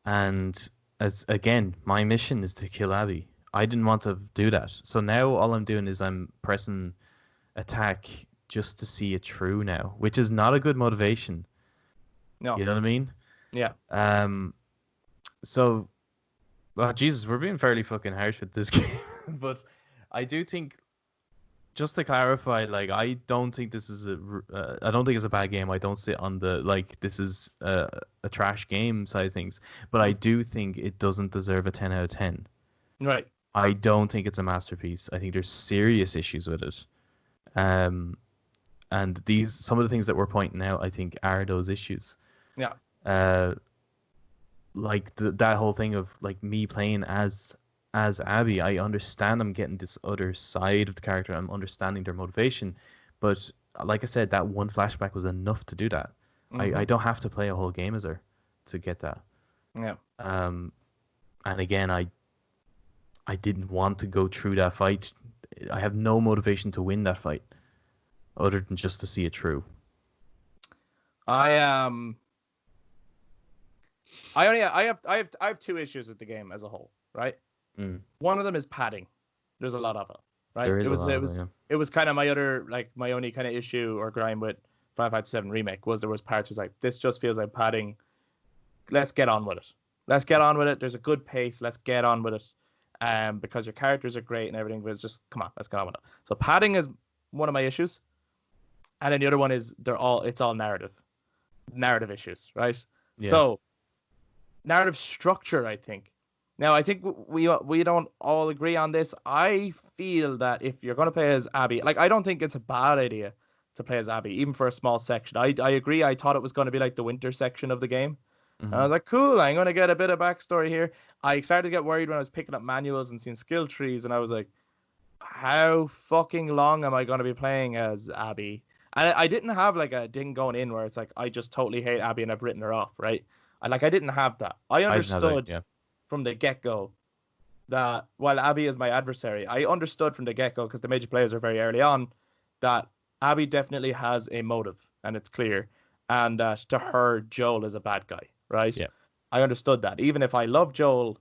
And as again, my mission is to kill Abby. I didn't want to do that. So now all I'm doing is I'm pressing attack just to see it through now, which is not a good motivation. No. You know what I mean? Yeah. So, well, Jesus, we're being fairly fucking harsh with this game. But I do think, just to clarify, like, I don't think this is I don't think it's a bad game. I don't sit on the, like, this is a trash game side of things. But I do think it doesn't deserve a 10 out of 10. Right. I don't think it's a masterpiece. I think there's serious issues with it. And some of the things that we're pointing out, I think, are those issues. Yeah. Like that whole thing of like me playing as Abby, I understand I'm getting this other side of the character. I'm understanding their motivation, but like I said, that one flashback was enough to do that. I don't have to play a whole game as her to get that. Yeah. And again, I didn't want to go through that fight. I have no motivation to win that fight, other than just to see it through. I have two issues with the game as a whole, right? One of them is padding. There's a lot of it, right? There is it was kind of my only kind of issue or grind with Final Fantasy VII Remake was there was parts was like, this just feels like padding. Let's get on with it. There's a good pace. Let's get on with it. Because your characters are great and everything, but it's just, come on, let's get on with it. So padding is one of my issues. And then the other one is it's all narrative issues, right? Yeah. So narrative structure, I think. Now, I think we don't all agree on this. I feel that if you're going to play as Abby, like, I don't think it's a bad idea to play as Abby, even for a small section. I agree. I thought it was going to be like the winter section of the game. And I was like, cool, I'm going to get a bit of backstory here. I started to get worried when I was picking up manuals and seeing skill trees, and I was like, how fucking long am I going to be playing as Abby? And I didn't have like a ding going in where it's like, I just totally hate Abby and I've written her off, right? I didn't have that. I understood from the get-go that while Abby is my adversary, I understood from the get-go, because the major players are very early on, that Abby definitely has a motive, and it's clear, and that to her, Joel is a bad guy, right? Yeah. I understood that. Even if I love Joel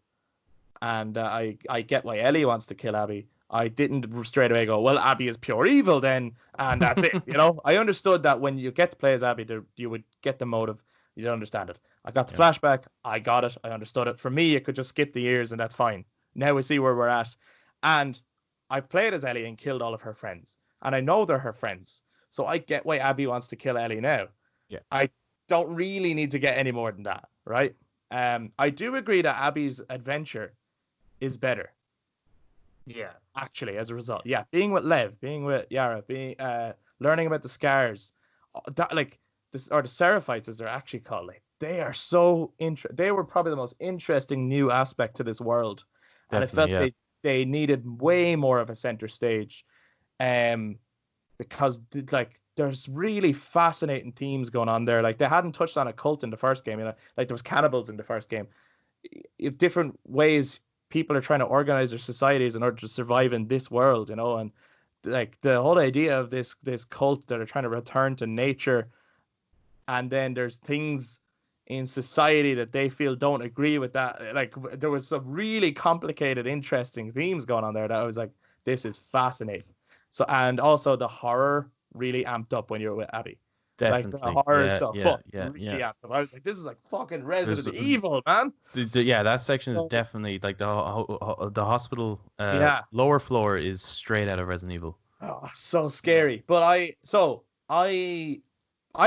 and I get why Ellie wants to kill Abby, I didn't straight away go, well, Abby is pure evil then, and that's it. I understood that when you get to play as Abby, you would get the motive. You'd understand it. I got the flashback. I got it. I understood it. For me, you could just skip the years, and that's fine. Now we see where we're at. And I've played as Ellie and killed all of her friends. And I know they're her friends. So I get why Abby wants to kill Ellie now. Yeah. I don't really need to get any more than that, right? I do agree that Abby's adventure is better. Yeah. Actually, as a result. Yeah, being with Lev, being with Yara, learning about the scars, that or the Seraphites as they're actually called, they are so they were probably the most interesting new aspect to this world. Definitely, and I felt they needed way more of a center stage. Because there's really fascinating themes going on there. Like they hadn't touched on a cult in the first game, like there was cannibals in the first game. If different ways people are trying to organize their societies in order to survive in this world, and like the whole idea of this cult that are trying to return to nature, and then there's things in society that they feel don't agree with that. Like there was some really complicated, interesting themes going on there that I was like, this is fascinating. So, and also the horror really amped up when you were with Abby. Definitely. Like the horror stuff. Really amped up. I was like, this is like fucking Resident Evil, man. Yeah, that section is definitely like the hospital lower floor is straight out of Resident Evil. Oh, so scary. But I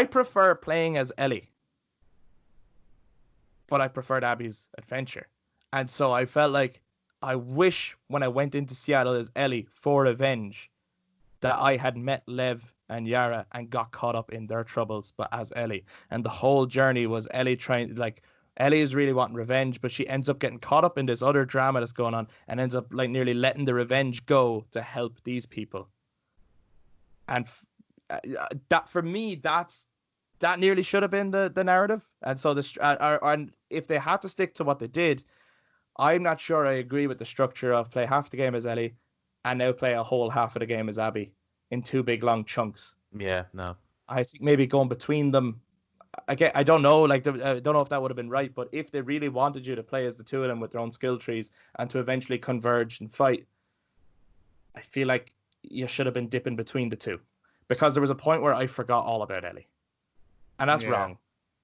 prefer playing as Ellie. But I preferred Abby's adventure. And so I felt like I wish when I went into Seattle as Ellie for revenge that I had met Lev and Yara and got caught up in their troubles, but as Ellie. And the whole journey was Ellie Ellie is really wanting revenge, but she ends up getting caught up in this other drama that's going on and ends up nearly letting the revenge go to help these people. And that for me, that nearly should have been the narrative. And so and if they had to stick to what they did, I'm not sure I agree with the structure of play half the game as Ellie and now play a whole half of the game as Abby in two big long chunks. Yeah, no. I think maybe going between them, I don't know. I don't know if that would have been right, but if they really wanted you to play as the two of them with their own skill trees and to eventually converge and fight, I feel like you should have been dipping between the two, because there was a point where I forgot all about Ellie, and that's wrong,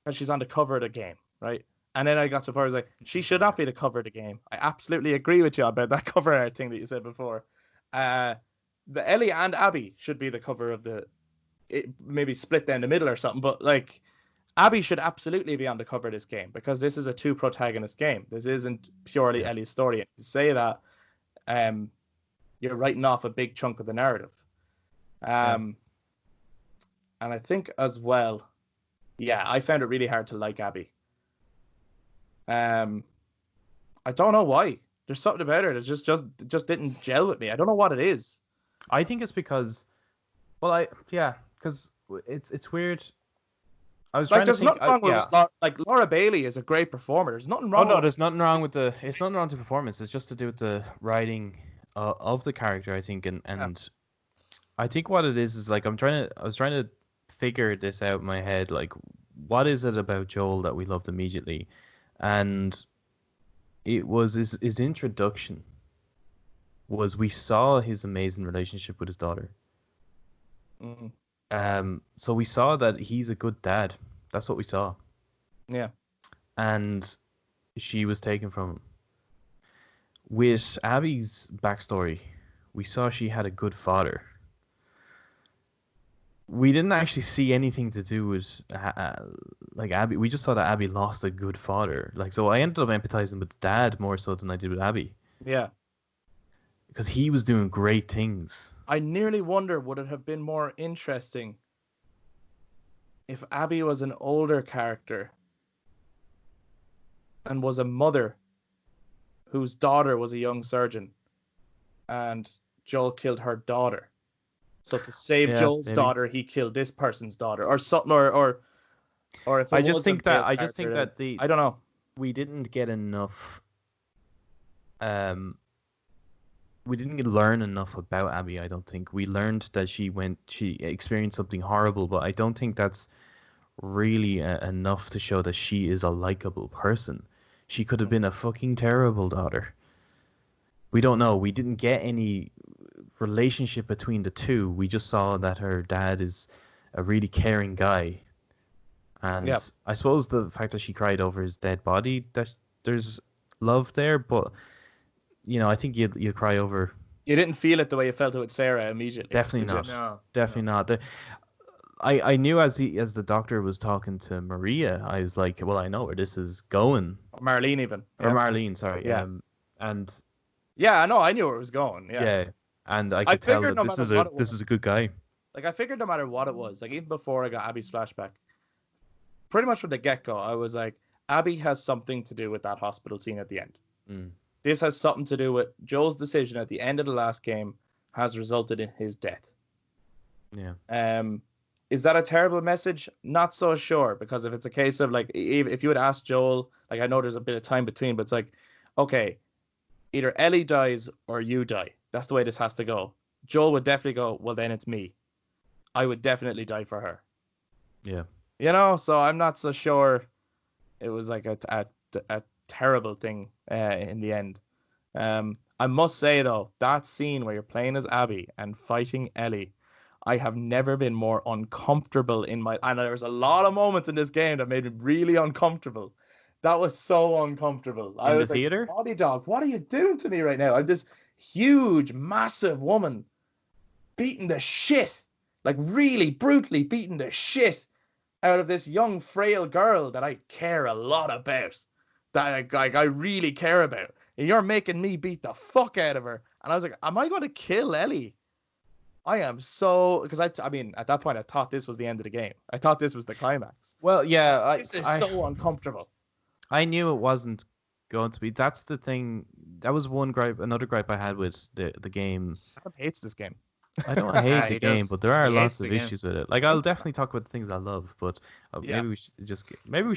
because she's on the cover of the game, right? And then I got to the point where I was like, she should not be the cover of the game. I absolutely agree with you about that cover art thing that you said before. The Ellie and Abby should be the cover of maybe split down the middle or something, but Abby should absolutely be on the cover of this game, because this is a two protagonist game. This isn't purely Ellie's story. If you say that, you're writing off a big chunk of the narrative. And I think as well, I found it really hard to like Abby. I don't know why. There's something about her that just didn't gel with me. I don't know what it is. I think it's because, because it's weird. I was trying to think. Nothing wrong with Laura Bailey is a great performer. There's nothing wrong. Oh no, there's nothing wrong with it's nothing wrong with the performance. It's just to do with the writing of the character, I think, and I think what it is I was trying to figure this out in my head, like what is it about Joel that we loved immediately, and it was his introduction. We saw his amazing relationship with his daughter. So we saw that he's a good dad. That's what we saw. Yeah. And she was taken from him. With Abby's backstory, we saw she had a good father. We didn't actually see anything to do with Abby. We just saw that Abby lost a good father. So I ended up empathizing with the dad more so than I did with Abby. Yeah. Because he was doing great things. I nearly wonder, would it have been more interesting if Abby was an older character and was a mother whose daughter was a young surgeon and Joel killed her daughter. So to save Joel's daughter, he killed this person's daughter or something, or if I just think that I don't know. We didn't get enough. We didn't learn enough about Abby. I don't think we learned that she experienced something horrible, but I don't think that's really enough to show that she is a likable person. She could have been a fucking terrible daughter. We don't know. We didn't get any relationship between the two. We just saw that her dad is a really caring guy, and Yeah. I suppose the fact that she cried over his dead body, that there's love there, but I think you'd cry over. You didn't feel it the way you felt it with Sarah immediately. Definitely did you? not. No, Definitely not. I knew as the doctor was talking to Maria, I was like, well, I know where this is going. Marlene even. Or Yeah. Marlene, sorry. Yeah. And Yeah, I know. I knew where it was going. Yeah. yeah, and I could tell figured that no this matter is what a it this was. is a good guy. Like, I figured no matter what it was, like, even before I got Abby's flashback, pretty much from the get-go, I was like, Abby has something to do with that hospital scene at the end. Mm. This has something to do with Joel's decision at the end of the last game has resulted in his death. Yeah. Is that a terrible message? Not so sure, because if it's a case of, like, if you had asked Joel, like, I know there's a bit of time between, but it's like, okay, either Ellie dies or you die. That's the way this has to go. Joel would definitely go, well, then it's me. I would definitely die for her. Yeah. So I'm not so sure it was like a terrible thing in the end. I must say, though, that scene where you're playing as Abby and fighting Ellie, I have never been more uncomfortable in my... And there was a lot of moments in this game that made me really uncomfortable. That was so uncomfortable. I was the theater? Like, Body Dog, what are you doing to me right now? I'm this huge, massive woman beating the shit, like really brutally beating the shit out of this young, frail girl that I care a lot about, that I really care about. And you're making me beat the fuck out of her. And I was like, am I going to kill Ellie? I am so... Because, I mean, at that point, I thought this was the end of the game. I thought this was the climax. Well, yeah. This is so uncomfortable. I knew it wasn't going to be. That's the thing. That was one gripe. Another gripe I had with the game. Adam hates this game. I don't hate the he game, does. but there are He lots hates of the game. issues with it. Like, I'll definitely talk about the things I love, but Yeah. maybe we should have Let's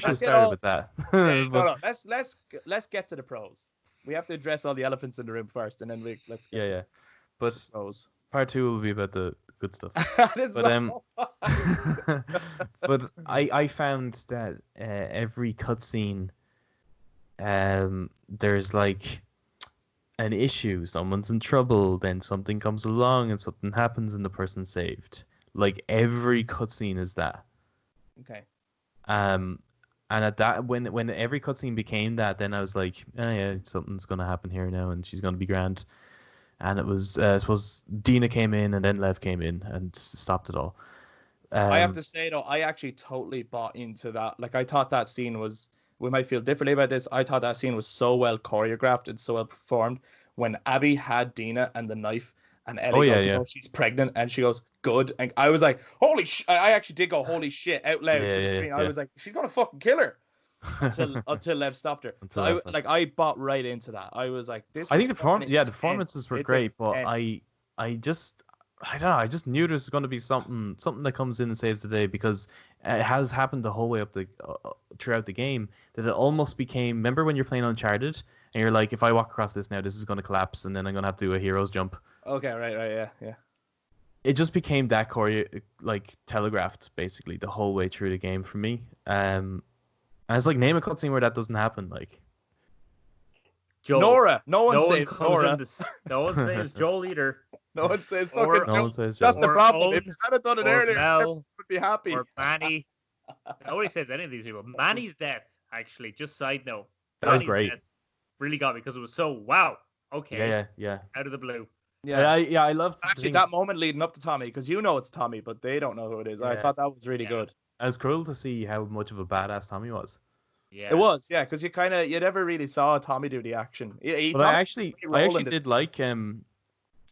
get started all- with that. No. Let's get to the pros. We have to address all the elephants in the room first, and then let's get Yeah. to But the pros. part 2 will be about the good stuff. This But is but I found that every cutscene, there's like an issue. Someone's in trouble, then something comes along and something happens and the person's saved. Like every cutscene is that. okay. And at that, when every cutscene became that, then I was like, oh yeah, something's gonna happen here now, and she's gonna be grand. And it was, I suppose, Dina came in, and then Lev came in and stopped it all. I have to say though, I actually totally bought into that. Like, I thought that scene was... We might feel differently about this. I thought that scene was so well choreographed and so well performed. When Abby had Dina and the knife, and Ellie goes, yeah. "Oh, she's pregnant," and she goes, "Good," and I was like, "Holy shit!" I actually did go, "Holy shit!" out loud to the screen. I was like, "She's gonna fucking kill her," until Lev stopped her. Until So Lev stopped. I bought right into that. I was like, "This." I is think the fucking intense. performances were It's great, but intense. I don't know. I just knew there was going to be something that comes in and saves the day, because it has happened the whole way up throughout the game, that it almost became. Remember when you're playing Uncharted and you're like, if I walk across this now, this is going to collapse, and then I'm going to have to do a hero's jump. Okay, right, yeah. It just became that like telegraphed basically the whole way through the game for me. And it's like, name a cutscene where that doesn't happen. Like Joel. Nora, no one No one saves comes Nora. in this. No one saves Joel either. No one saves Or- fucking no Joel. one says That's Joel. the Or problem. If Owen, you had done it or earlier, Mel, everyone would be happy. or Manny. Nobody saves any of these people. Manny's death, actually. Just side note. That was Manny's great. death really got me, because it was so wow. Okay. Yeah. Out of the blue. I loved Actually, that moment leading up to Tommy, because you know it's Tommy, but they don't know who it is. I Yeah. thought that was really Yeah. good. It was cool to see how much of a badass Tommy was. Yeah. It was, yeah, because you never really saw Tommy do the action. But Tommy I actually rolling did like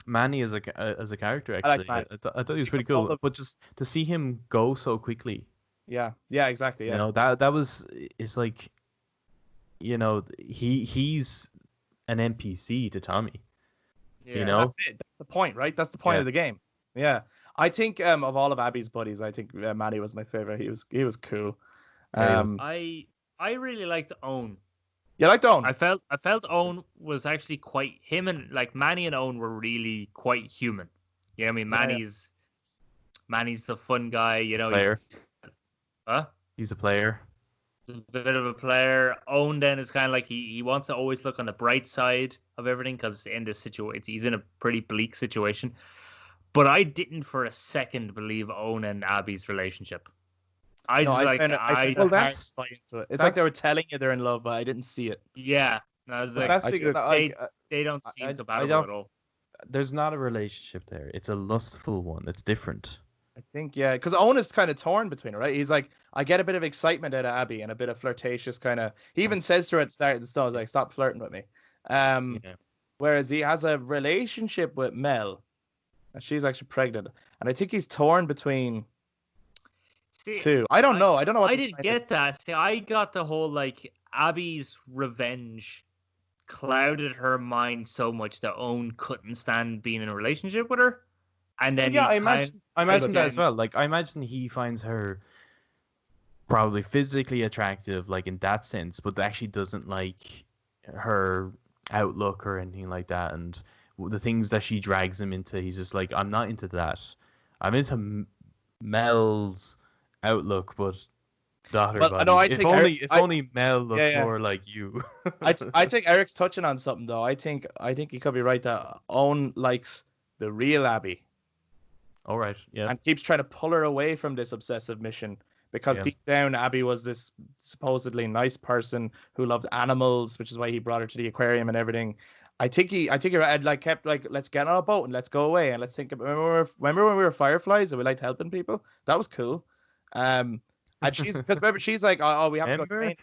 Manny as a character. I like Actually, Manny. I thought he was pretty all cool. of- But just to see him go so quickly, Yeah, exactly. Yeah. you know, that was, it's like, you know, he's an NPC to Tommy. Yeah. You know? That's it. That's the point, right? That's the point Yeah. of the game. Yeah. I think of all of Abby's buddies, I think Manny was my favorite. He was cool. Yeah, he was. I really liked Owen. You liked Owen? I felt Owen was actually quite, him and like Manny and Owen were really quite human. You know what I mean? Yeah, yeah. Manny's the fun guy, you know. Player. Huh? He's a player. a bit of a player. Owen then is kind of like he wants to always look on the bright side of everything because in this situation he's in a pretty bleak situation. But I didn't for a second believe Owen and Abby's relationship. I No, just I found it, I found it hard that's- to buy into it. It's like they that's- were telling you they're in love, but I didn't see it. yeah. And I was But like, that's I because do- they don't seem I compatible don't- at all. there's not a relationship there. It's a lustful one. It's different. I think, yeah, because Owen is kind of torn between it, right? He's like, I get a bit of excitement out of Abby and a bit of flirtatious kind of. He even says to her at the start of the story, he's like, stop flirting with me. Yeah. Whereas he has a relationship with Mel, and she's actually pregnant, and I think he's torn between See, two. I don't know. I don't know. What I to didn't think. get that. See, I got the whole like Abby's revenge clouded her mind so much that Owen couldn't stand being in a relationship with her, and then Yeah, he I imagine that as again- well. Like, I imagine he finds her probably physically attractive, like in that sense, but actually doesn't like her outlook or anything like that. And the things that she drags him into, he's just like, I'm not into that. I'm into Mel's outlook, but not her Well, body. no, I if think only, Eric- if I- only Mel looked Yeah. more like you. I think Eric's touching on something though. I think he could be right that Owen likes the real Abby All right, yeah. and keeps trying to pull her away from this obsessive mission because Yeah. deep down Abby was this supposedly nice person who loved animals, which is why he brought her to the aquarium and everything. I think he had like kept like, let's get on a boat and let's go away and let's think about, remember when we were fireflies and we liked helping people? That was cool. And she's, because remember, she's like, oh, we have to go Remember? training.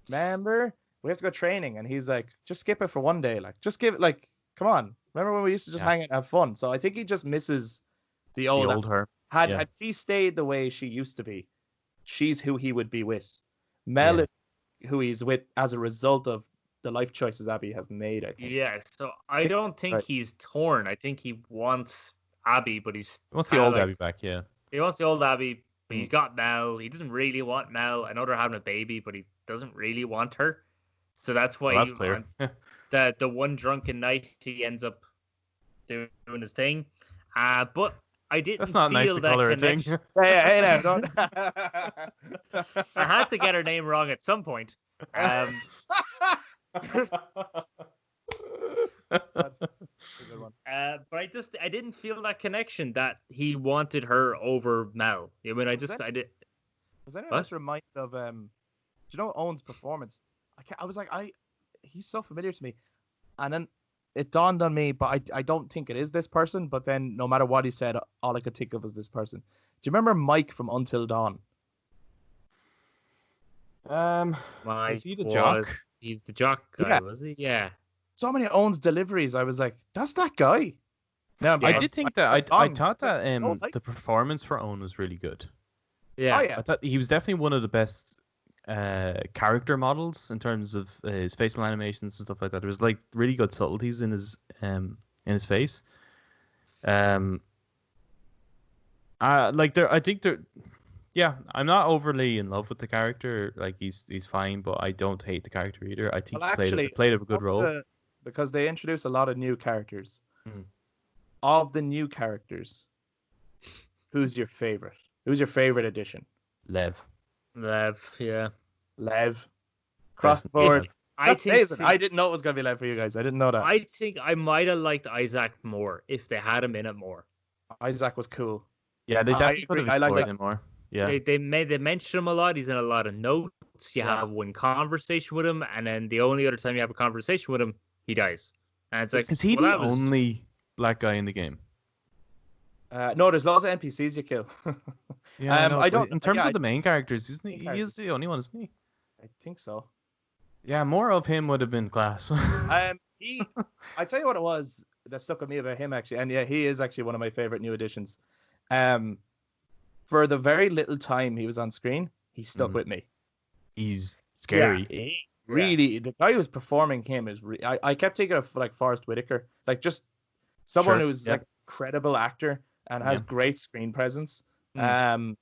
Remember? We have to go training. And he's like, just skip it for one day. Like, just give it, like, come on. Remember when we used to just Yeah. hang out and have fun? So I think he just misses the The old. old her. Had yeah. had she stayed the way she used to be, she's who he would be with. Mel Yeah. is who he's with as a result of the life choices Abby has made, I think. Yeah, so I don't think Right. he's torn. I think he wants Abby, but he's What's the kinda old like- Abby back? Yeah. He wants the old Abby, but he's got Mel. He doesn't really want Mel. I know they're having a baby, but he doesn't really want her. So that's why Well, that's he- clear. on the one drunken night he ends up doing his thing. But I didn't That's not feel nice to that call her a thing. connection. Hey now, don't. I had to get her name wrong at some point. But I didn't feel that connection that he wanted her over Mel. I mean, I Was did. Was anyone What? else reminded of do you know Owen's performance? I was like, he's so familiar to me, and then it dawned on me, but I don't think it is this person. But then no matter what he said, all I could think of was this person. Do you remember Mike from Until Dawn? Mike Is he the jock? He's the jock guy, Yeah. was he? Yeah. So many Owen's deliveries, I was like, that's that guy. No, I did think that I song thought that so nice. the performance for Owen was really good. Yeah. Oh yeah, I thought he was definitely one of the best character models in terms of his facial animations and stuff like that. There was like really good subtleties in his face. I think there. Yeah, I'm not overly in love with the character. Like he's fine, but I don't hate the character either. I think Well, he actually, played a good role. Because they introduce a lot of new characters. Mhm. Of the new characters, who's your favorite? Who's your favorite addition? Lev. Lev, yeah. Lev. Across the Definitely board. Lev. I That's think amazing. I didn't know it was gonna be Lev for you guys. I didn't know that. I think I might have liked Isaac more if they had him in it more. Isaac was cool. Yeah, they I definitely could agree. have I like explored that. him more. Yeah. They mention him a lot. He's in a lot of notes. You Yeah. have one conversation with him, and then the only other time you have a conversation with him, he dies. And it's like, Is he well, the that was- only black guy in the game? No, there's lots of NPCs you kill. Yeah, I but don't- In terms yeah, of the main characters, isn't he? Main He is the only one, isn't he? I think so. Yeah, more of him would have been class. I tell you what it was that stuck with me about him actually, and yeah, he is actually one of my favorite new additions. For the very little time he was on screen, he stuck Mhm. with me. He's scary. He really, the guy who's performing him is. I kept thinking of like Forrest Whitaker, like just someone Sure, who's yeah. like a credible actor and has Yeah. great screen presence. Mm.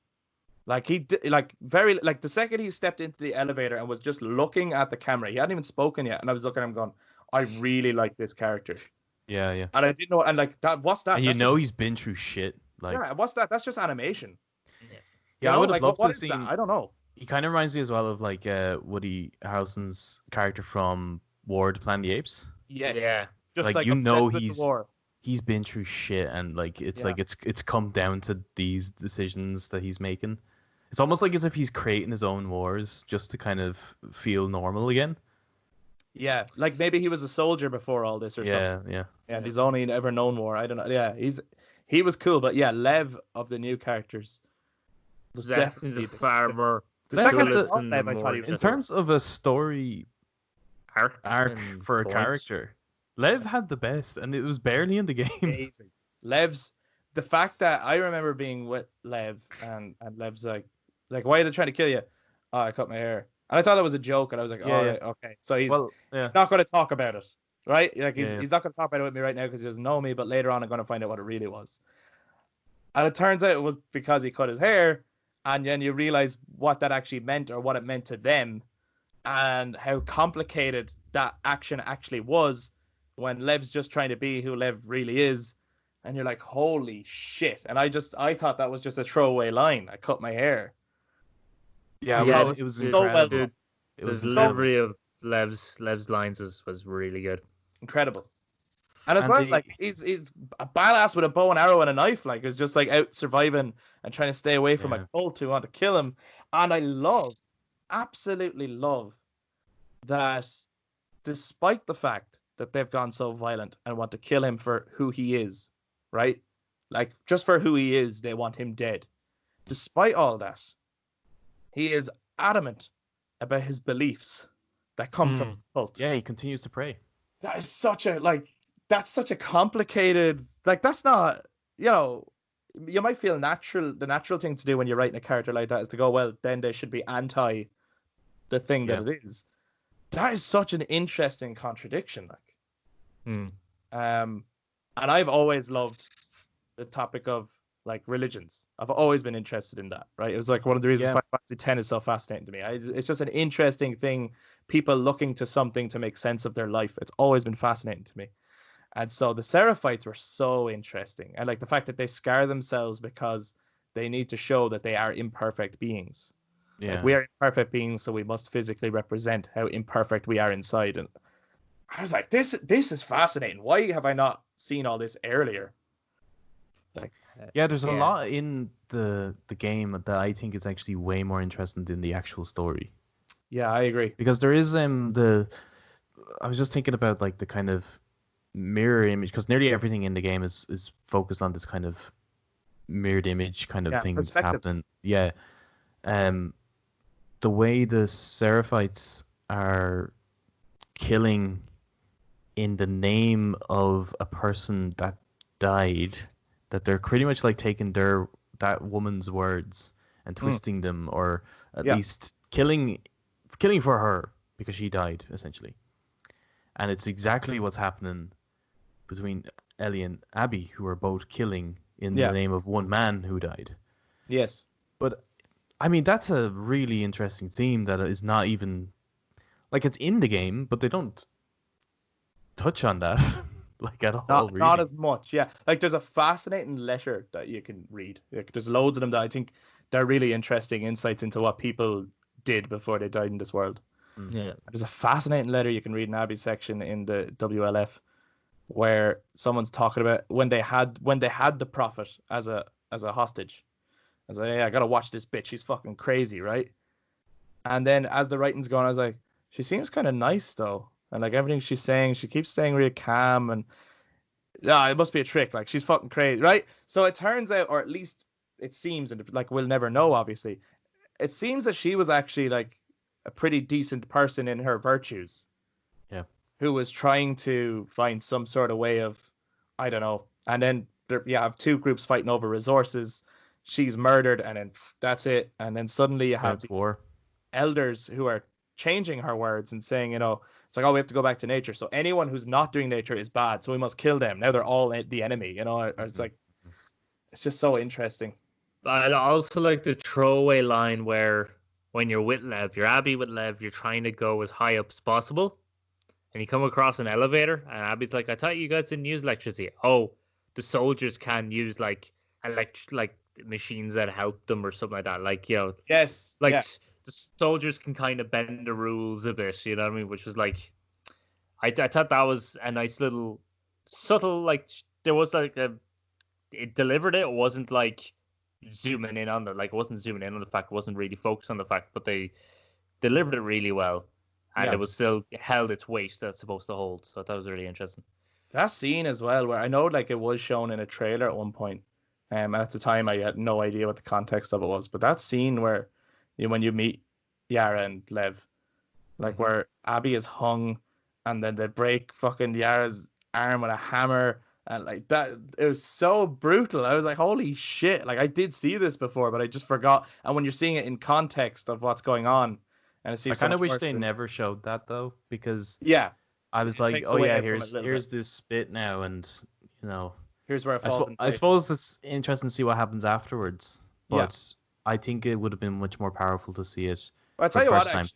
Like like the second he stepped into the elevator and was just looking at the camera, he hadn't even spoken yet, and I was looking at him going, I really like this character, Yeah, yeah. and I didn't know, and like that, what's that? And you That's know just, he's been through shit. Like, yeah, what's that? That's just animation. yeah, I You know, would have like, loved what to is see. that? I don't know. He kind of reminds me as well of like Woody Harrelson's character from War of the Planet of the Apes. Yes. Yeah. Just Like, like you know obsessed with the war. he's been through shit, and like it's Yeah. like it's come down to these decisions that he's making. It's almost like as if he's creating his own wars just to kind of feel normal again. Yeah, like maybe he was a soldier before all this or something. Yeah. Yeah, he's only ever known war. I don't know. Yeah, he was cool, but yeah, Lev of the new characters was Definitely definitely the farmer. the Lev second had I the- saw and Lev, the I thought more he was In just terms of a story arc for a point. character, Lev had the best, and it was barely in the game. amazing. Lev's the fact that I remember being with Lev and Lev's like why are they trying to kill you? Oh, I cut my hair. And I thought that was a joke, and I was like, Yeah, all yeah. right, okay. So he's Yeah. he's not going to talk about it, right? Like he's Yeah. he's not going to talk about it with me right now because he doesn't know me. But later on, I'm going to find out what it really was. And it turns out it was because he cut his hair, and then you realize what that actually meant or what it meant to them, and how complicated that action actually was when Lev's just trying to be who Lev really is, and you're like, holy shit! And I thought that was just a throwaway line. I cut my hair. Yeah, Yeah, it was so well incredible. done. It The was delivery of Lev's lines was really good. Incredible. And as And well, the- like he's a badass with a bow and arrow and a knife, like is just like out surviving and trying to stay away from Yeah. a cult who want to kill him. And I absolutely love that despite the fact that they've gone so violent and want to kill him for who he is, right? Like just for who he is, they want him dead. Despite all that, he is adamant about his beliefs that come from the cult. Yeah, he continues to pray. That is such a complicated, like that's not, you might feel the natural thing to do when you're writing a character like that is to go, well, then they should be anti the thing that it is. That is such an interesting contradiction, like. And I've always loved the topic of like religions. I've always been interested in that, right? It was like one of the reasons Final Fantasy X is so fascinating to me. It's just an interesting thing, people looking to something to make sense of their life. It's always been fascinating to me. And so the Seraphites were so interesting. And like the fact that they scar themselves because they need to show that they are imperfect beings. Yeah. Like, we are imperfect beings, so we must physically represent how imperfect we are inside. And I was like, this is fascinating. Why have I not seen all this earlier? Like, Yeah, there's a lot in the game that I think is actually way more interesting than the actual story. Yeah, I agree. Because there is I was just thinking about like the kind of mirror image, because nearly everything in the game is focused on this kind of mirrored image kind of things happening. Yeah. The way the Seraphites are killing in the name of a person that died, that they're pretty much like taking that woman's words and twisting them, or at least killing for her because she died, essentially. And it's exactly what's happening between Ellie and Abby, who are both killing in the name of one man who died. Yes. But I mean, that's a really interesting theme that is not even like, it's in the game, but they don't touch on that like at all. Not as much. Yeah. Like there's a fascinating letter that you can read. Like, there's loads of them that I think they're really interesting insights into what people did before they died in this world. Yeah. There's a fascinating letter you can read in Abby's section in the WLF where someone's talking about when they had the prophet as a hostage. I was like, yeah, I gotta watch this bitch. She's fucking crazy, right? And then as the writing's going, I was like, she seems kind of nice though, and like everything she's saying, she keeps staying really calm, and yeah, it must be a trick. Like she's fucking crazy, right? So it turns out, or at least it seems, and like we'll never know, obviously, it seems that she was actually like a pretty decent person in her virtues. Yeah. Who was trying to find some sort of way of, I don't know. And then you have two groups fighting over resources. She's murdered, and then that's it. And then suddenly you have these war elders who are changing her words and saying, it's like, oh, we have to go back to nature. So anyone who's not doing nature is bad. So we must kill them. Now they're all the enemy, Or it's like, it's just so interesting. I also like the throwaway line where when you're with Lev, you're Abby with Lev, you're trying to go as high up as possible, and you come across an elevator, and Abby's like, I thought you guys didn't use electricity. Oh, the soldiers can use like machines that help them or something like that. Like, Yes. like the soldiers can kind of bend the rules a bit, you know what I mean? Which was like, I thought that was a nice little subtle, like there was like it delivered it. It wasn't like zooming in on it wasn't zooming in on the fact, it wasn't really focused on the fact, but they delivered it really well, and it was still held its weight that it's supposed to hold. So that was really interesting. That scene as well, where I know like it was shown in a trailer at one point, at the time I had no idea what the context of it was, but that scene where when you meet Yara and Lev, like where Abby is hung, and then they break fucking Yara's arm with a hammer, and like that, it was so brutal. I was like, holy shit! Like I did see this before, but I just forgot. And when you're seeing it in context of what's going on, and it seems I kind of so much wish worse they than- never showed that though, because Yeah, I was it like, takes oh away yeah, from it a here's little here's this bit now, and you know, here's where it I, falls in I place. suppose it's interesting to see what happens afterwards, Yeah. but I think it would have been much more powerful to see it. Well, I for tell you first what,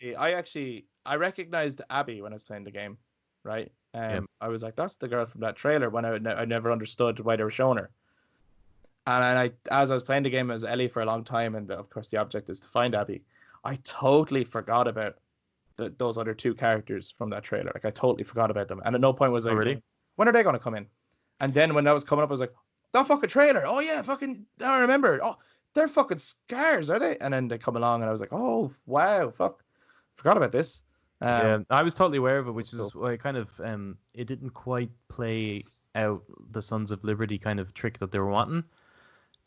time. I recognized Abby when I was playing the game, right? I was like, that's the girl from that trailer when I never understood why they were showing her. And as I was playing the game as Ellie for a long time, and of course the object is to find Abby, I totally forgot about those other two characters from that trailer. Like I totally forgot about them. And at no point was I really? when are they going to come in? And then when that was coming up, I was like, that fucking trailer. Oh yeah, fucking, I remember. Oh, they're fucking scars, are they? And then they come along, and I was like, oh wow, fuck, forgot about this. Yeah, I was totally aware of it, which Cool. is why kind of it didn't quite play out the Sons of Liberty kind of trick that they were wanting.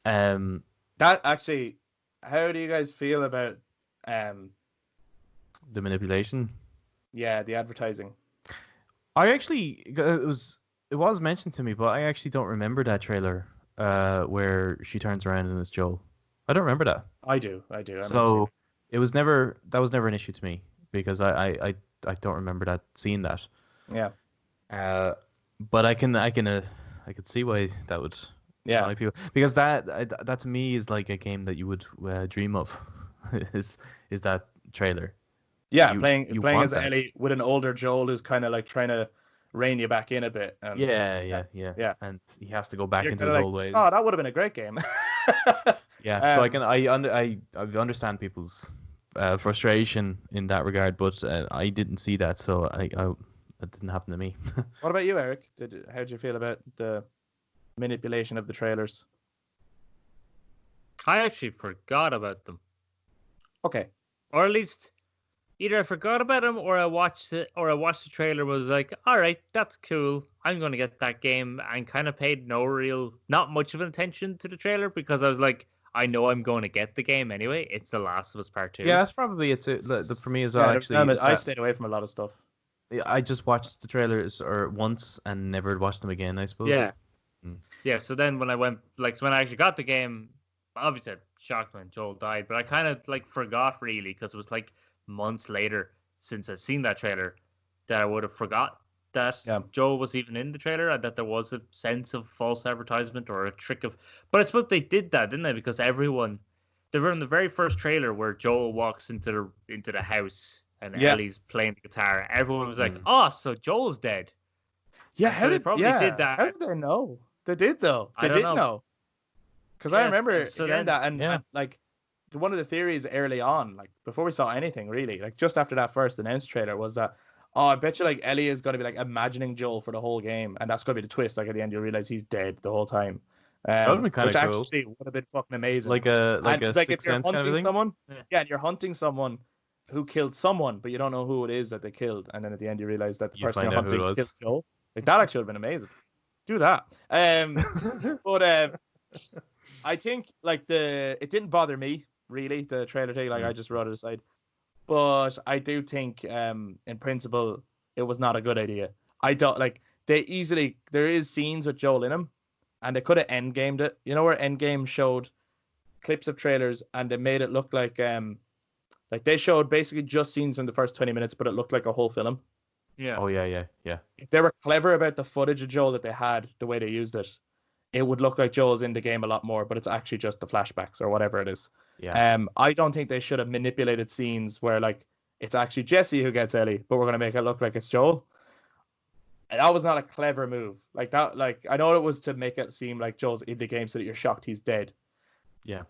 That actually, how do you guys feel about The manipulation. the advertising? I actually it was mentioned to me, but I actually don't remember that trailer where she turns around and it's Joel. I don't remember that. I do. So that was never an issue to me because I don't remember that seeing that. Yeah. But I can see why that would annoy people, because that to me is like a game that you would dream of is that trailer. Yeah, You playing want as that. Ellie with an older Joel who's kind of like trying to rein you back in a bit. And Yeah. Yeah. And he has to go back you're into kinda his like, old ways. oh, that would have been a great game. Yeah, so I understand people's frustration in that regard, but I didn't see that, so that didn't happen to me. What about you, Eric? How did you feel about the manipulation of the trailers? I actually forgot about them, Okay. or at least either I forgot about them or I watched it, or I watched the trailer and was like, all right, that's cool. I'm going to get that game, and kind of paid not much of an attention to the trailer because I was like, I know I'm going to get the game anyway. It's The Last of Us Part 2. Yeah, that's probably it too, for me as well. Actually, I stayed away from a lot of stuff. I just watched the trailers once and never watched them again, I suppose. Yeah. Yeah, so then when I went, when I actually got the game, obviously I was shocked when Joel died, but I kind of forgot really because it was months later since I'd seen that trailer that I would have forgot that Joel was even in the trailer and that there was a sense of false advertisement or a trick of. But I suppose they did that, didn't they? Because they were in the very first trailer where Joel walks into the house and Ellie's playing the guitar. Everyone was like, "Oh, so Joel's dead." Yeah, and so they probably did that. How did they know? They did though. I don't did know. Because I remember hearing that, and one of the theories early on, before we saw anything really, just after that first announced trailer, was that, oh, I bet you Ellie is going to be imagining Joel for the whole game, and that's going to be the twist. At the end, you realize he's dead the whole time. That would be kind of cool. Which actually would have been fucking amazing. Like a Sixth Sense kind of thing. And you're hunting someone who killed someone, but you don't know who it is that they killed, and then at the end you realize that the person you're hunting killed Joel. That actually would have been amazing. Do that. But I think it didn't bother me really, the trailer thing. I just wrote it aside. But I do think in principle it was not a good idea. I don't there is scenes with Joel in them, and they could have endgamed it. You know where Endgame showed clips of trailers and they made it look like they showed basically just scenes from the first 20 minutes, but it looked like a whole film. Yeah. Oh yeah. If they were clever about the footage of Joel that they had, the way they used it, it would look like Joel's in the game a lot more, but it's actually just the flashbacks or whatever it is. Yeah. I don't think they should have manipulated scenes where it's actually Jesse who gets Ellie, but we're gonna make it look like it's Joel. And that was not a clever move. I know it was to make it seem like Joel's in the game so that you're shocked he's dead. Yeah.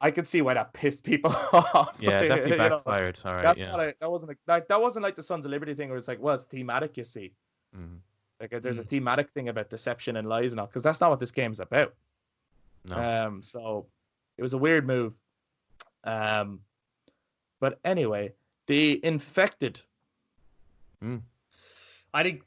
I can see why that pissed people off. Yeah, it definitely You know, backfired. All right, that's yeah. not that wasn't like the Sons of Liberty thing where it's like, well, it's thematic, you see. Mhm. Like there's a thematic thing about deception and lies and all, because that's not what this game's about. No. So it was a weird move. But anyway, the infected. I think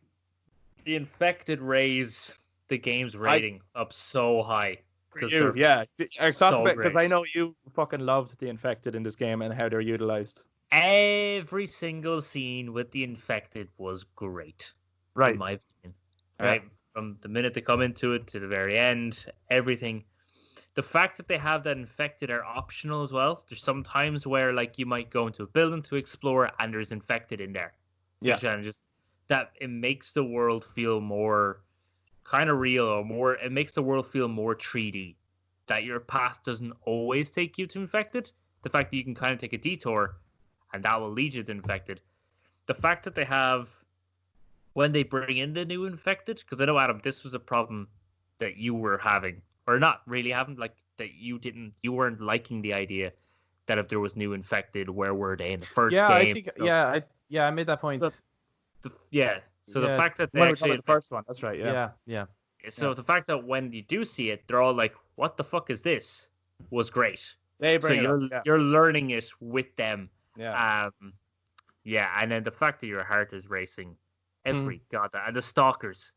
the infected raise the game's rating up so high. You, yeah. I so talk about because I great. know you fucking loved the infected in this game and how they're utilized. Every single scene with the infected was great. Right. In my opinion. Yeah. Right. From the minute they come into it to the very end, everything. The fact that they have that infected are optional as well. There's some times where like you might go into a building to explore and there's infected in there. Yeah. Just that it makes the world feel more kind of real, or more, it makes the world feel more 3D. That your path doesn't always take you to infected. The fact that you can kind of take a detour and that will lead you to infected. The fact that they have, when they bring in the new infected, because I know, Adam, this was a problem that you were having, or not really having, like that you weren't liking the idea that if there was new infected, where were they in the first game? I think, I made that point. So the fact that they When actually the first one, that's right. Yeah. Yeah. So the fact that when you do see it, they're all like, "What the fuck is this?" was great. They So bring it up, yeah. you're learning it with them. Yeah. And then the fact that your heart is racing every god, and the stalkers.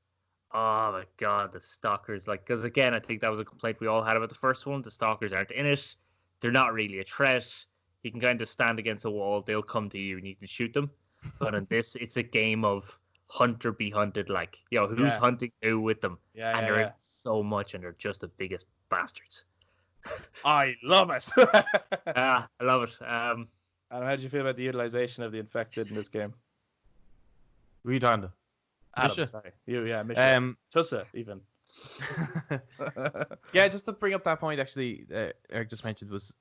Oh my god, the stalkers! Like, because again, I think that was a complaint we all had about the first one. The stalkers aren't in it. They're not really a threat. You can kind of stand against a wall. They'll come to you and you can shoot them. But in this, it's a game of hunter be hunted. Like, who's hunting who with them? And they're in so much, and they're just the biggest bastards. I love it. I love it. And how did you feel about the utilization of the infected in this game? Who are you talking to? Adam, Misha? sorry. You, Misha. Tussa, even. Yeah, just to bring up that point, actually, Eric just mentioned was,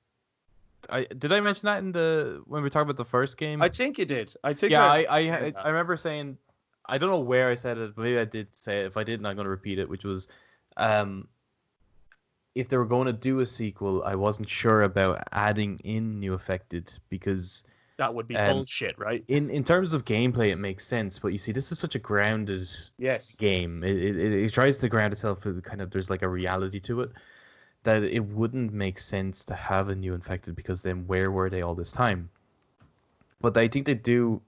did I mention that when we were talking about the first game? I think you did. I remember saying, I don't know where I said it, but maybe I did say it. If I didn't, I'm going to repeat it, which was, if they were going to do a sequel, I wasn't sure about adding in new affected, because that would be bullshit, right? In terms of gameplay, it makes sense, but you see, this is such a grounded game. It tries to ground itself with kind of, there's like a reality to it, that it wouldn't make sense to have a new infected, because then where were they all this time? But I think they do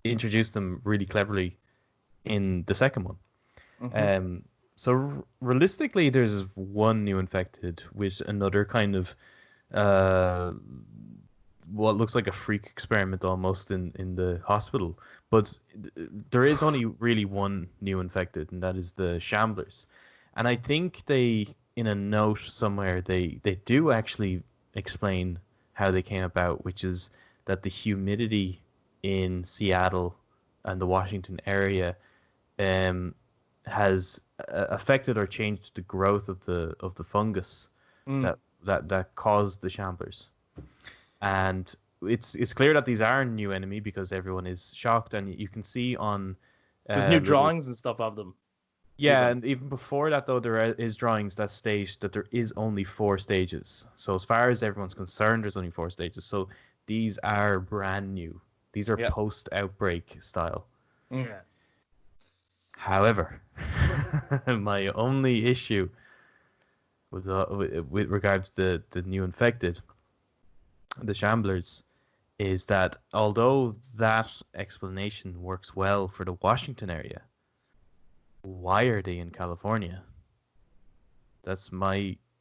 introduce them really cleverly in the second one. Mm-hmm. So realistically, there's one new infected with another kind of what looks like a freak experiment almost in the hospital. But there is only really one new infected, and that is the Shamblers. And I think they, in a note somewhere, they do actually explain how they came about, which is that the humidity in Seattle and the Washington area has affected or changed the growth of the fungus that caused the Shamblers. And it's clear that these are a new enemy because everyone is shocked, and you can see on there's new drawings and stuff of them. Yeah, and even before that, though, there is drawings that state that there is only 4 stages. So as far as everyone's concerned, there's only 4 stages. So these are brand new. These are post-outbreak style. Yeah. However, my only issue with regards to the new infected, the Shamblers, is that although that explanation works well for the Washington area, why are they in California? That's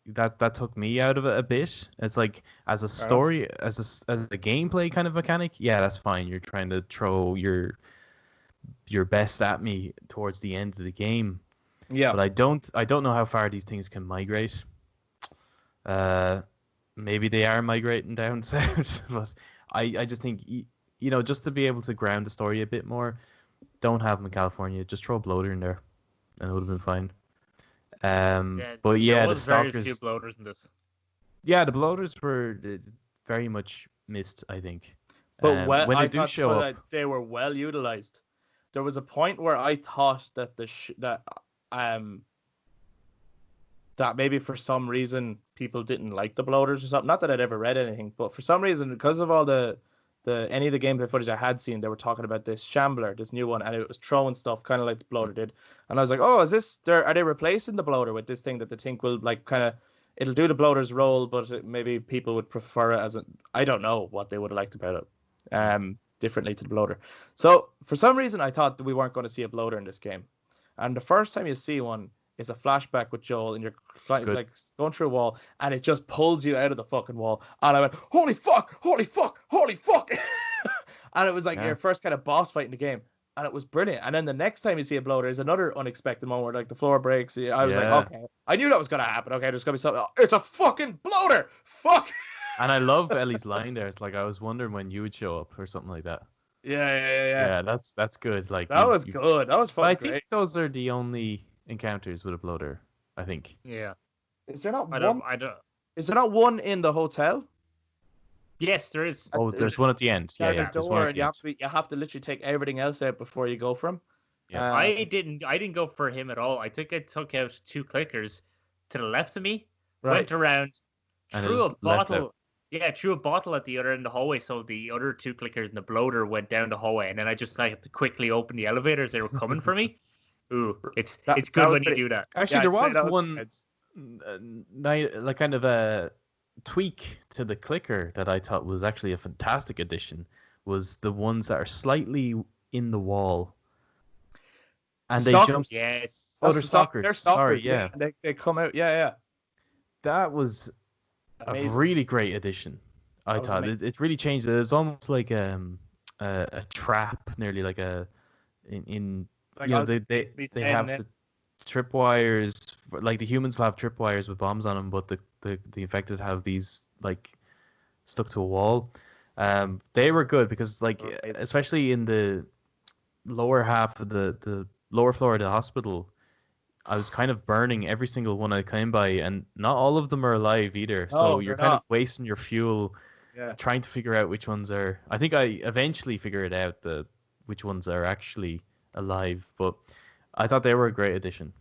that took me out of it a bit. It's like, as a story, as a gameplay kind of mechanic, yeah, that's fine. You're trying to throw your best at me towards the end of the game. Yeah. But I don't know how far these things can migrate. Maybe they are migrating down south, but I just think, just to be able to ground the story a bit more, don't have them in California. Just throw a bloater in there, and it would have been fine. But yeah, the stalkers. Very few bloaters in this. Yeah, the bloaters were very much missed, I think. But when they do show up, they were well utilized. There was a point where I thought that the that maybe for some reason people didn't like the bloaters or something. Not that I'd ever read anything, but for some reason, because of all the any of the gameplay footage I had seen, they were talking about this Shambler, this new one, and it was throwing stuff kind of like the bloater did. And I was like, oh, are they replacing the bloater with this thing that they think will like kind of, it'll do the bloater's role, but maybe people would prefer it as I don't know what they would have liked about it, differently to the bloater. So for some reason, I thought that we weren't going to see a bloater in this game. And the first time you see one is a flashback with Joel, and you're like going through a wall, and it just pulls you out of the fucking wall. And I went, holy fuck, holy fuck, holy fuck. And it was like your first kind of boss fight in the game. And it was brilliant. And then the next time you see a bloater is another unexpected moment where like the floor breaks. I was like, okay, I knew that was going to happen. Okay, there's going to be something. It's a fucking bloater. Fuck. And I love Ellie's line there. It's like, I was wondering when you would show up or something like that. Yeah. That's good. Like that was good. That was fun. I think those are the only encounters with a bloater, I think. Yeah. Is there not I one? don't. Is there not one in the hotel? Yes, there is. Oh, there's one at the end. Yeah. There's one at the end. You have to literally take everything else out before you go for him. Yeah. I didn't go for him at all. I took out 2 clickers to the left of me, went around, threw a bottle. Yeah, threw a bottle at the other end of the hallway, so the other 2 clickers and the bloater went down the hallway, and then I just had to quickly open the elevators. They were coming for me. Ooh, it's good when you do that. Actually, there was one like kind of a tweak to the clicker that I thought was actually a fantastic addition. Was the ones that are slightly in the wall, and they jump. Yes. Oh, they're stalkers. They're stalkers. Sorry, yeah. They come out. Yeah. That was amazing. A really great addition. I thought it really changed it. It's almost like a trap, nearly like in like you know they have the tripwires, like the humans will have tripwires with bombs on them, but the infected have these like stuck to a wall. They were good because like especially in the lower half of the lower floor of the hospital, I was kind of burning every single one I came by, and not all of them are alive either. So you're kind of wasting your fuel trying to figure out which ones are. I think I eventually figured out which ones are actually alive, but I thought they were a great addition.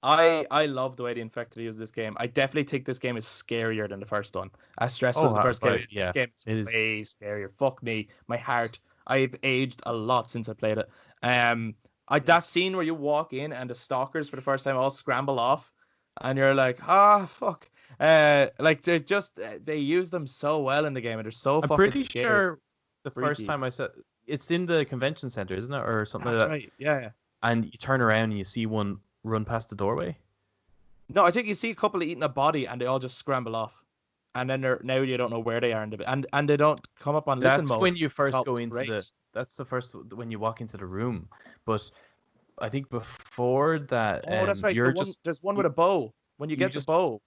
I love the way the infected use this game. I definitely think this game is scarier than the first one. As stressful as the first game, this game is way scarier. Fuck me, my heart. I've aged a lot since I played it. That scene where you walk in and the stalkers for the first time all scramble off, and you're like, fuck. Like they use them so well in the game, and they're so fucking scary. I'm pretty sure the first time I said it's in the convention center, isn't it, or something like that? Right. Yeah. And you turn around and you see one run past the doorway. No, I think you see a couple eating a body, and they all just scramble off. And then now you don't know where they are and they don't come up on listen mode. That's when you first go into that's the first when you walk into the room. But I think before that, that's right. There's one with a bow. When you get the bow,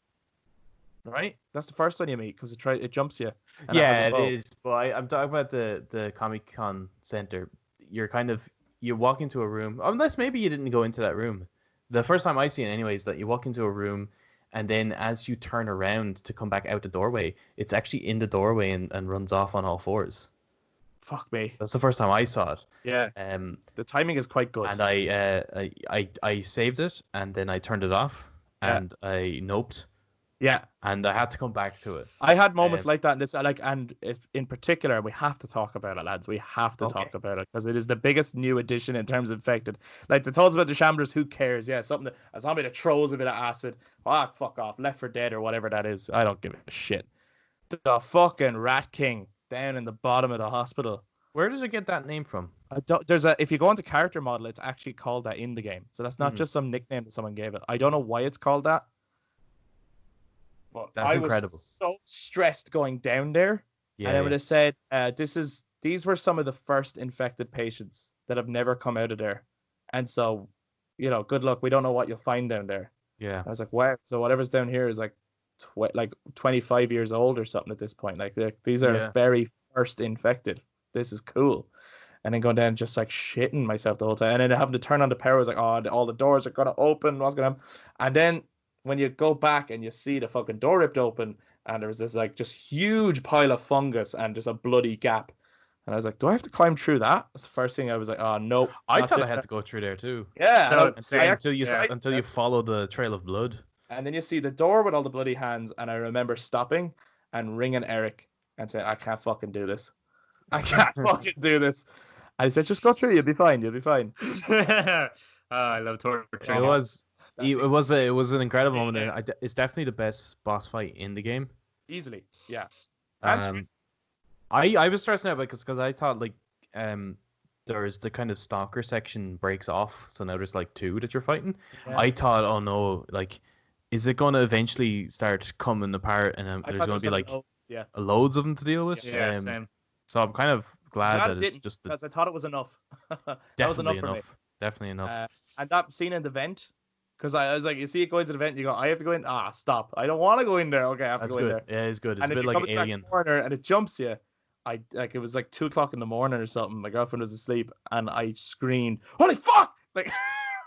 right? That's the first one you meet because it jumps you. Yeah, it is. But I'm talking about the Comic-Con center. You walk into a room, unless maybe you didn't go into that room. The first time I see it, anyways, that you walk into a room, and then as you turn around to come back out the doorway, it's actually in the doorway and runs off on all fours. Fuck me. That's the first time I saw it. Yeah. The timing is quite good. And I saved it, and then I turned it off, and I noped. Yeah. And I had to come back to it. I had moments like that in this, and in particular, we have to talk about it, lads. We have to talk about it because it is the biggest new addition in terms of infected. Like the thoughts about the Shamblers, who cares? Yeah, a zombie that throws a bit of acid. Fuck off. Left 4 Dead or whatever that is. I don't give a shit. The fucking Rat King down in the bottom of the hospital. Where does it get that name from? If you go into character model, it's actually called that in the game. So that's not just some nickname that someone gave it. I don't know why it's called that. But that's incredible. Was so stressed going down there. Yeah. And I would have said, these were some of the first infected patients that have never come out of there. And so, good luck. We don't know what you'll find down there. Yeah. I was like, wow. So whatever's down here is like 25 years old or something at this point. Like these are very first infected. This is cool. And then going down just like shitting myself the whole time. And then having to turn on the power. I was like, all the doors are going to open. What's going to happen? And then when you go back and you see the fucking door ripped open and there's this like just huge pile of fungus and just a bloody gap. And I was like, do I have to climb through that? That's the first thing I was like, oh, nope. I thought I had to go through there too. Yeah. Until you follow the trail of blood. And then you see the door with all the bloody hands, and I remember stopping and ringing Eric and saying, I can't fucking do this. I can't fucking do this. And he said, just go through, you'll be fine, you'll be fine. I love torturing. It was it was an incredible Yeah. moment. And it's definitely the best boss fight in the game. Easily, yeah. I was stressing out because I thought like there's the kind of stalker section breaks off, so now there's like 2 that you're fighting. Yeah. I thought, oh no, like is it going to eventually start coming apart and there's going to be like loads of them to deal with? Yeah, same. So I'm kind of glad that it's just because I thought it was enough. That was definitely enough for me. Definitely enough. And that scene in the vent, because I was like, you see it going to the vent, you go, I have to go in. Ah, stop! I don't want to go in there. Okay, I have to go in there. Yeah, it's good. It's And a if bit you like come to that Alien. corner and it jumps you. It was like 2:00 in the morning or something. My girlfriend was asleep, and I screamed, "Holy fuck!" like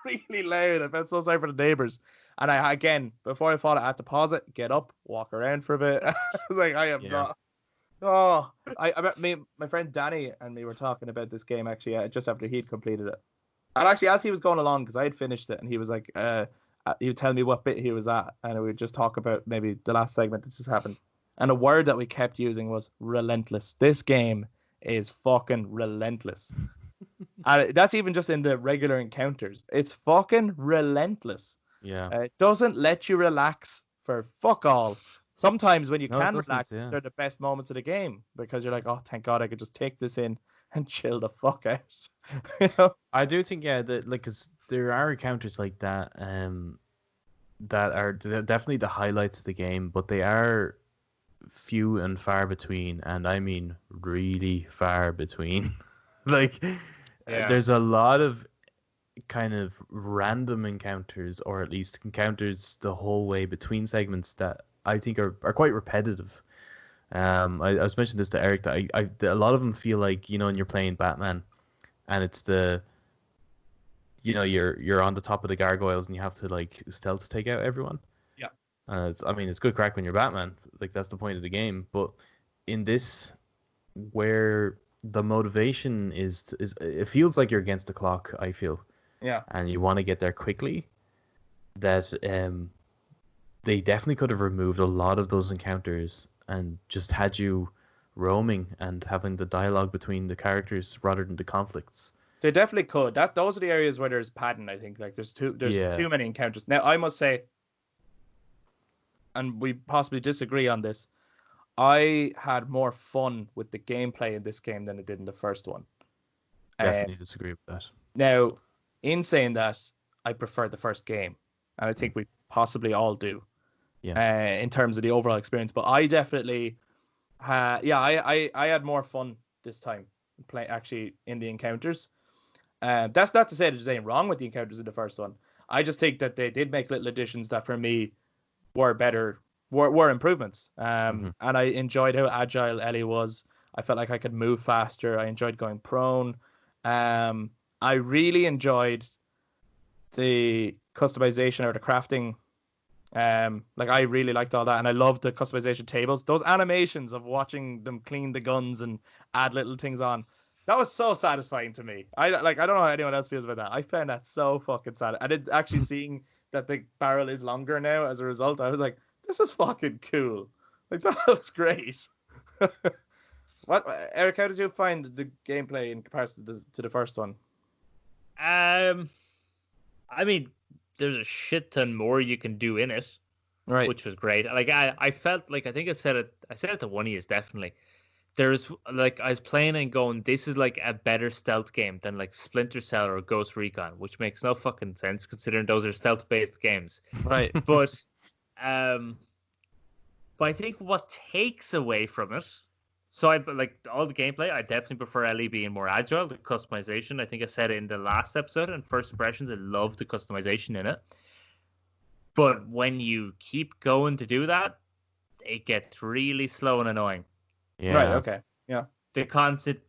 really loud. I felt so sorry for the neighbors. And before I fought it, I had to pause it, get up, walk around for a bit. I was like, I am not. Oh, my friend Danny and me were talking about this game actually just after he'd completed it. And actually, as he was going along, because I had finished it, and he was like, he would tell me what bit he was at, and we would just talk about maybe the last segment that just happened. And a word that we kept using was relentless. This game is fucking relentless. And that's even just in the regular encounters. It's fucking relentless. Yeah. It doesn't let you relax for fuck all. Sometimes when you can relax, yeah. they're the best moments of the game because you're like, oh, thank God I could just take this in and chill the fuck out. You know? I do think, yeah, that like, 'cause there are encounters like that, that are definitely the highlights of the game, but they are few and far between, and I mean really far between. Like, there's a lot of kind of random encounters, or at least encounters the whole way between segments that I think are quite repetitive. I was mentioning this to Eric that a lot of them feel like, you know, when you're playing Batman, and it's you're on the top of the gargoyles and you have to like stealth take out everyone. Yeah. It's good crack when you're Batman. Like that's the point of the game. But in this, where the motivation is it feels like you're against the clock. I feel. Yeah. And you want to get there quickly. That they definitely could have removed a lot of those encounters and just had you roaming and having the dialogue between the characters rather than the conflicts. They definitely could. Those are the areas where there's padding, I think. Like there's too many encounters. Now I must say, and we possibly disagree on this, I had more fun with the gameplay in this game than I did in the first one. Definitely disagree with that. Now, in saying that, I prefer the first game, and I think we possibly all do. Yeah. In terms of the overall experience, but I definitely, I had more fun this time actually in the encounters. That's not to say that there's anything wrong with the encounters in the first one. I just think that they did make little additions that for me were better, were improvements. And I enjoyed how agile Ellie was. I felt like I could move faster. I enjoyed going prone. I really enjoyed the customization or the crafting. Like I really liked all that, and I loved the customization tables. Those animations of watching them clean the guns and add little things on. That was so satisfying to me. I don't know how anyone else feels about that. I found that so fucking sad. I did actually seeing that the barrel is longer now as a result. I was like, this is fucking cool. Like that looks great. What, Eric? How did you find the gameplay in comparison to the first one? I mean, there's a shit ton more you can do in it, Right. which was great. Like I felt like I think I said it to one of you definitely. There's like I was playing and going, this is like a better stealth game than like Splinter Cell or Ghost Recon, which makes no fucking sense considering those are stealth based games. Right. But I think what takes away from it, so I like all the gameplay, I definitely prefer Ellie being more agile. The customization, I think I said it in the last episode, and first impressions, I love the customization in it. But when you keep going to do that, it gets really slow and annoying. Yeah. Right. Okay. Yeah. The constant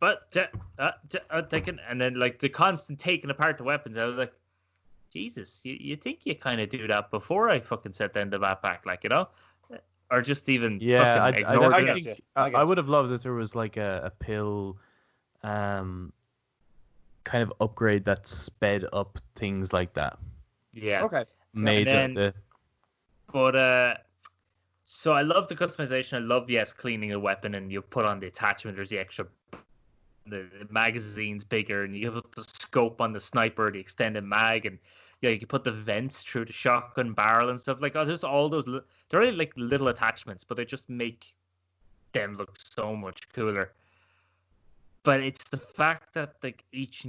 taking, and then like the constant taking apart the weapons. I was like, Jesus, you think you kind of do that before I fucking set down the backpack, like, you know? Or just even fucking ignore it. I would have loved if there was like a pill kind of upgrade that sped up things like that. Yeah. Okay. Made And the But so I love the customization. I love cleaning a weapon and you put on the attachment. There's the extra, the magazine's bigger, and you have the scope on the sniper, the extended mag, and you can put the vents through the shotgun barrel and stuff. Like, there's all those. They're really like little attachments, but they just make them look so much cooler. But it's the fact that each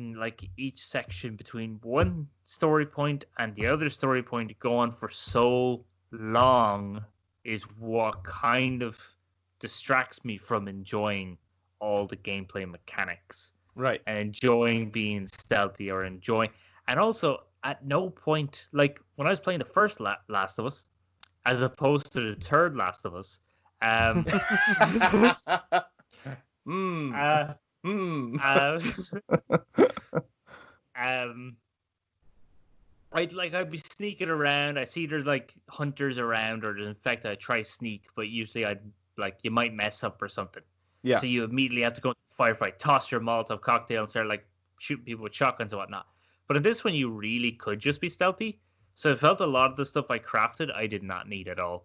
section between one story point and the other story point go on for so long is what kind of distracts me from enjoying all the gameplay mechanics. Right. And enjoying being stealthy or enjoying. And also, at no point, like when I was playing the first Last of Us, as opposed to the third Last of Us, I'd be sneaking around. I see there's like hunters around, or there's infected. I try sneak, but usually you might mess up or something. Yeah. So you immediately have to go into a firefight, toss your Molotov cocktail, and start like shooting people with shotguns and whatnot. But in this one, you really could just be stealthy. So it felt a lot of the stuff I crafted, I did not need at all.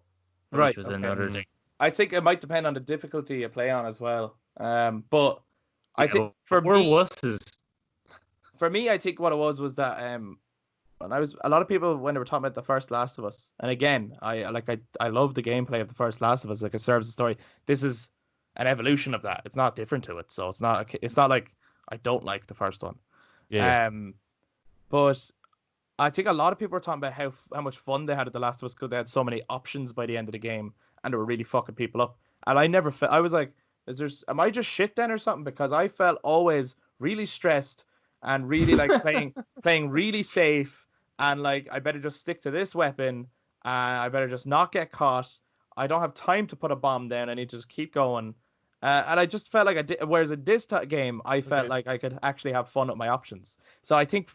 Which was another thing. I think it might depend on the difficulty you play on as well. But I think for me, I think what it was that when a lot of people when they were talking about the first Last of Us, and again, I love the gameplay of the first Last of Us. Like, it serves the story. This is an evolution of that. It's not different to it, so it's not like I don't like the first one. Yeah. But I think a lot of people were talking about how much fun they had at The Last of Us because they had so many options by the end of the game, and they were really fucking people up. And I never felt, I was like, am I just shit then or something? Because I felt always really stressed and really like playing really safe, and like I better just stick to this weapon, and I better just not get caught. I don't have time to put a bomb down. I need to just keep going. And I just felt like I did. Whereas in this game, I felt like I could actually have fun with my options. So I think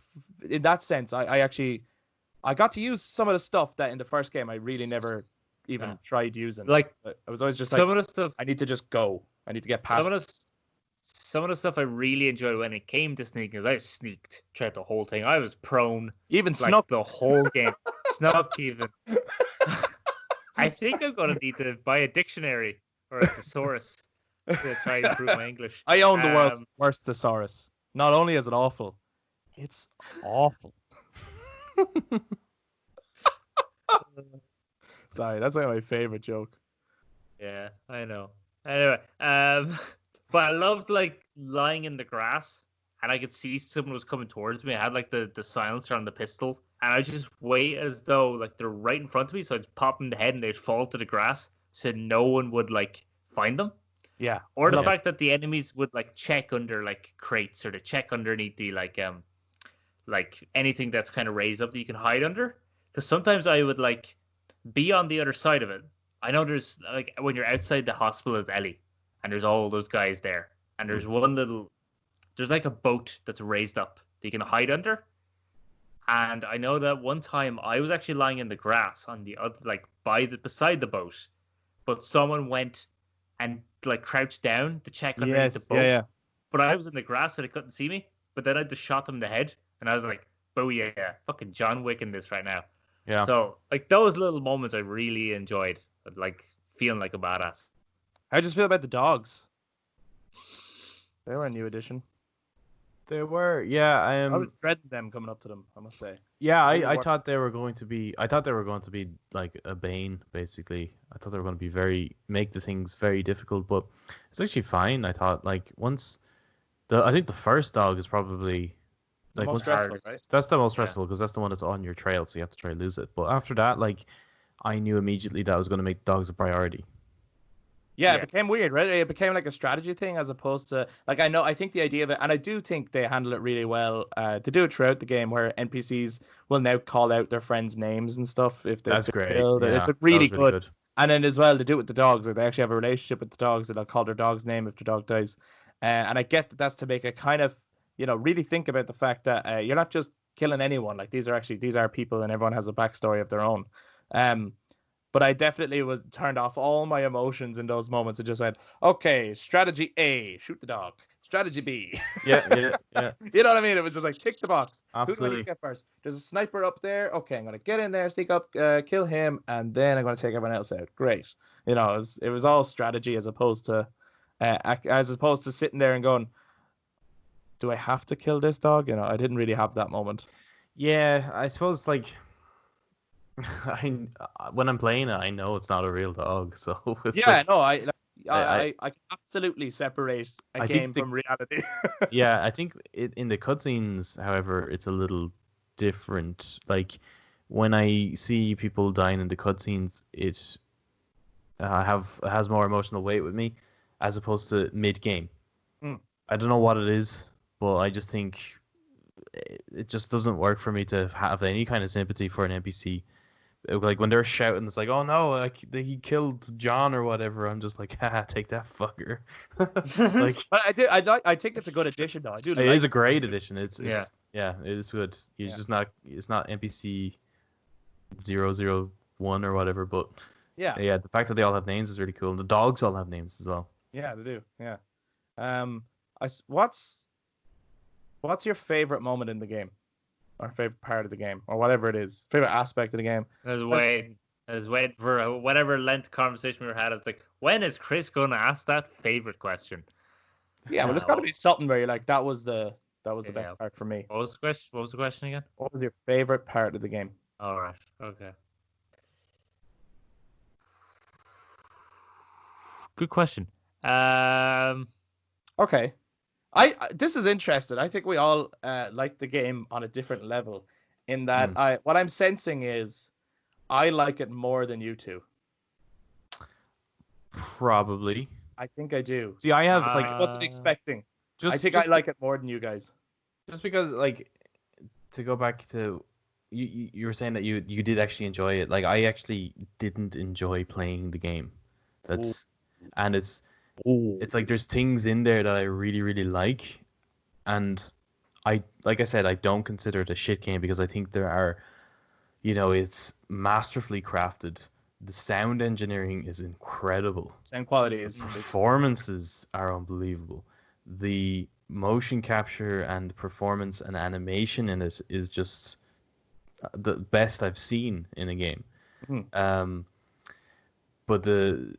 in that sense, I got to use some of the stuff that in the first game I really never even tried using. Like, I was always just some of the stuff. I need to just go. I need to get past. Some of the stuff I really enjoyed when it came to sneaking is I sneaked throughout the whole thing. I was prone. Even like, snuck the whole game. Snuck even. I think I'm gonna need to buy a dictionary or a thesaurus to try to improve my English. I own the world's worst thesaurus. Not only is it awful, it's awful. Sorry, that's like my favorite joke. Yeah, I know. Anyway, but I loved like lying in the grass, and I could see someone was coming towards me. I had like the silencer on the pistol, and I just wait as though like they're right in front of me, so I'd pop in the head and they'd fall to the grass, so no one would like find them. Yeah. Or the fact that the enemies would like check under like crates, or to check underneath the like anything that's kind of raised up that you can hide under. Because sometimes I would like be on the other side of it. I know there's like when you're outside the hospital as Ellie, and there's all those guys there, and there's there's like a boat that's raised up that you can hide under. And I know that one time I was actually lying in the grass on the other, like beside the boat, but someone went and like crouched down to check underneath the boat. Yeah. But I was in the grass, so they couldn't see me. But then I just shot them in the head, and I was like, "Oh yeah, fucking John Wick in this right now." Yeah. So like those little moments I really enjoyed, like feeling like a badass. How'd you feel about the dogs? They were a new addition. They were, yeah. I was dreading them coming up to them, I must say. Yeah, I thought they were going to be. I thought they were going to be like a bane, basically. I thought they were going to be make the things very difficult, but it's actually fine. I thought like I think the first dog is probably The most stressful, right? That's the most stressful because that's the one that's on your trail, so you have to try to lose it. But after that, like, I knew immediately that I was going to make dogs a priority. Yeah, it became weird, right? It became like a strategy thing as opposed to like I think the idea of it, and I do think they handle it really well to do it throughout the game, where NPCs will now call out their friends' names and stuff if they. That's great. Yeah, it's really good. And then as well, they do it with the dogs. Like, they actually have a relationship with the dogs, and they'll call their dog's name if the dog dies. And I get that that's to make it kind of, really think about the fact that you're not just killing anyone. Like these are people, and everyone has a backstory of their own. But I definitely was turned off all my emotions in those moments and just went, okay, strategy A, shoot the dog. Strategy B. Yeah. You know what I mean? It was just like tick the box. Who do I need Absolutely. to get first? There's a sniper up there. Okay, I'm gonna get in there, sneak up, kill him, and then I'm gonna take everyone else out. Great. You know, it was all strategy as opposed to sitting there and going, do I have to kill this dog? You know, I didn't really have that moment. Yeah, I suppose like when I'm playing it, I know it's not a real dog, so it's Yeah, like no, I I can absolutely separate a I game think the from reality. yeah, I think in the cutscenes, however, it's a little different. Like when I see people dying in the cutscenes, it has more emotional weight with me, as opposed to mid game. Hmm. I don't know what it is, but I just think it just doesn't work for me to have any kind of sympathy for an NPC. Like when they're shouting, it's like, oh no, like he killed John or whatever. I'm just like, haha, take that fucker. Like But I think it's a good addition though. I do it like is a great addition. It's Yeah. yeah, it is good. It's Yeah. just not NPC 001 or whatever, but yeah. yeah, the fact that they all have names is really cool. And the dogs all have names as well. Yeah, they do. Yeah. What's your favorite moment in the game, or favorite part of the game, or whatever it is, favorite aspect of the game? I was waiting for whatever length conversation we were had. I was like, when is Chris going to ask that favorite question? Yeah, well, there's got to be something where you're like, that was the Yeah. best part for me. What was the question? What was the question again? What was your favorite part of the game? All right. Okay. Good question. Okay. This is interesting. I think we all like the game on a different level. In that, what I'm sensing is, I like it more than you two. Probably. I think I do. See, I have I wasn't expecting. just I think just I like it more than you guys. just because like to go back to you were saying that you did actually enjoy it. Like I actually didn't enjoy playing the game. And it's like there's things in there that I really really like, and like I said, I don't consider it a shit game because I think there are, it's masterfully crafted. The sound engineering is incredible. Sound quality is Performances are unbelievable. The motion capture and performance and animation in it is just the best I've seen in a game. Mhm. But the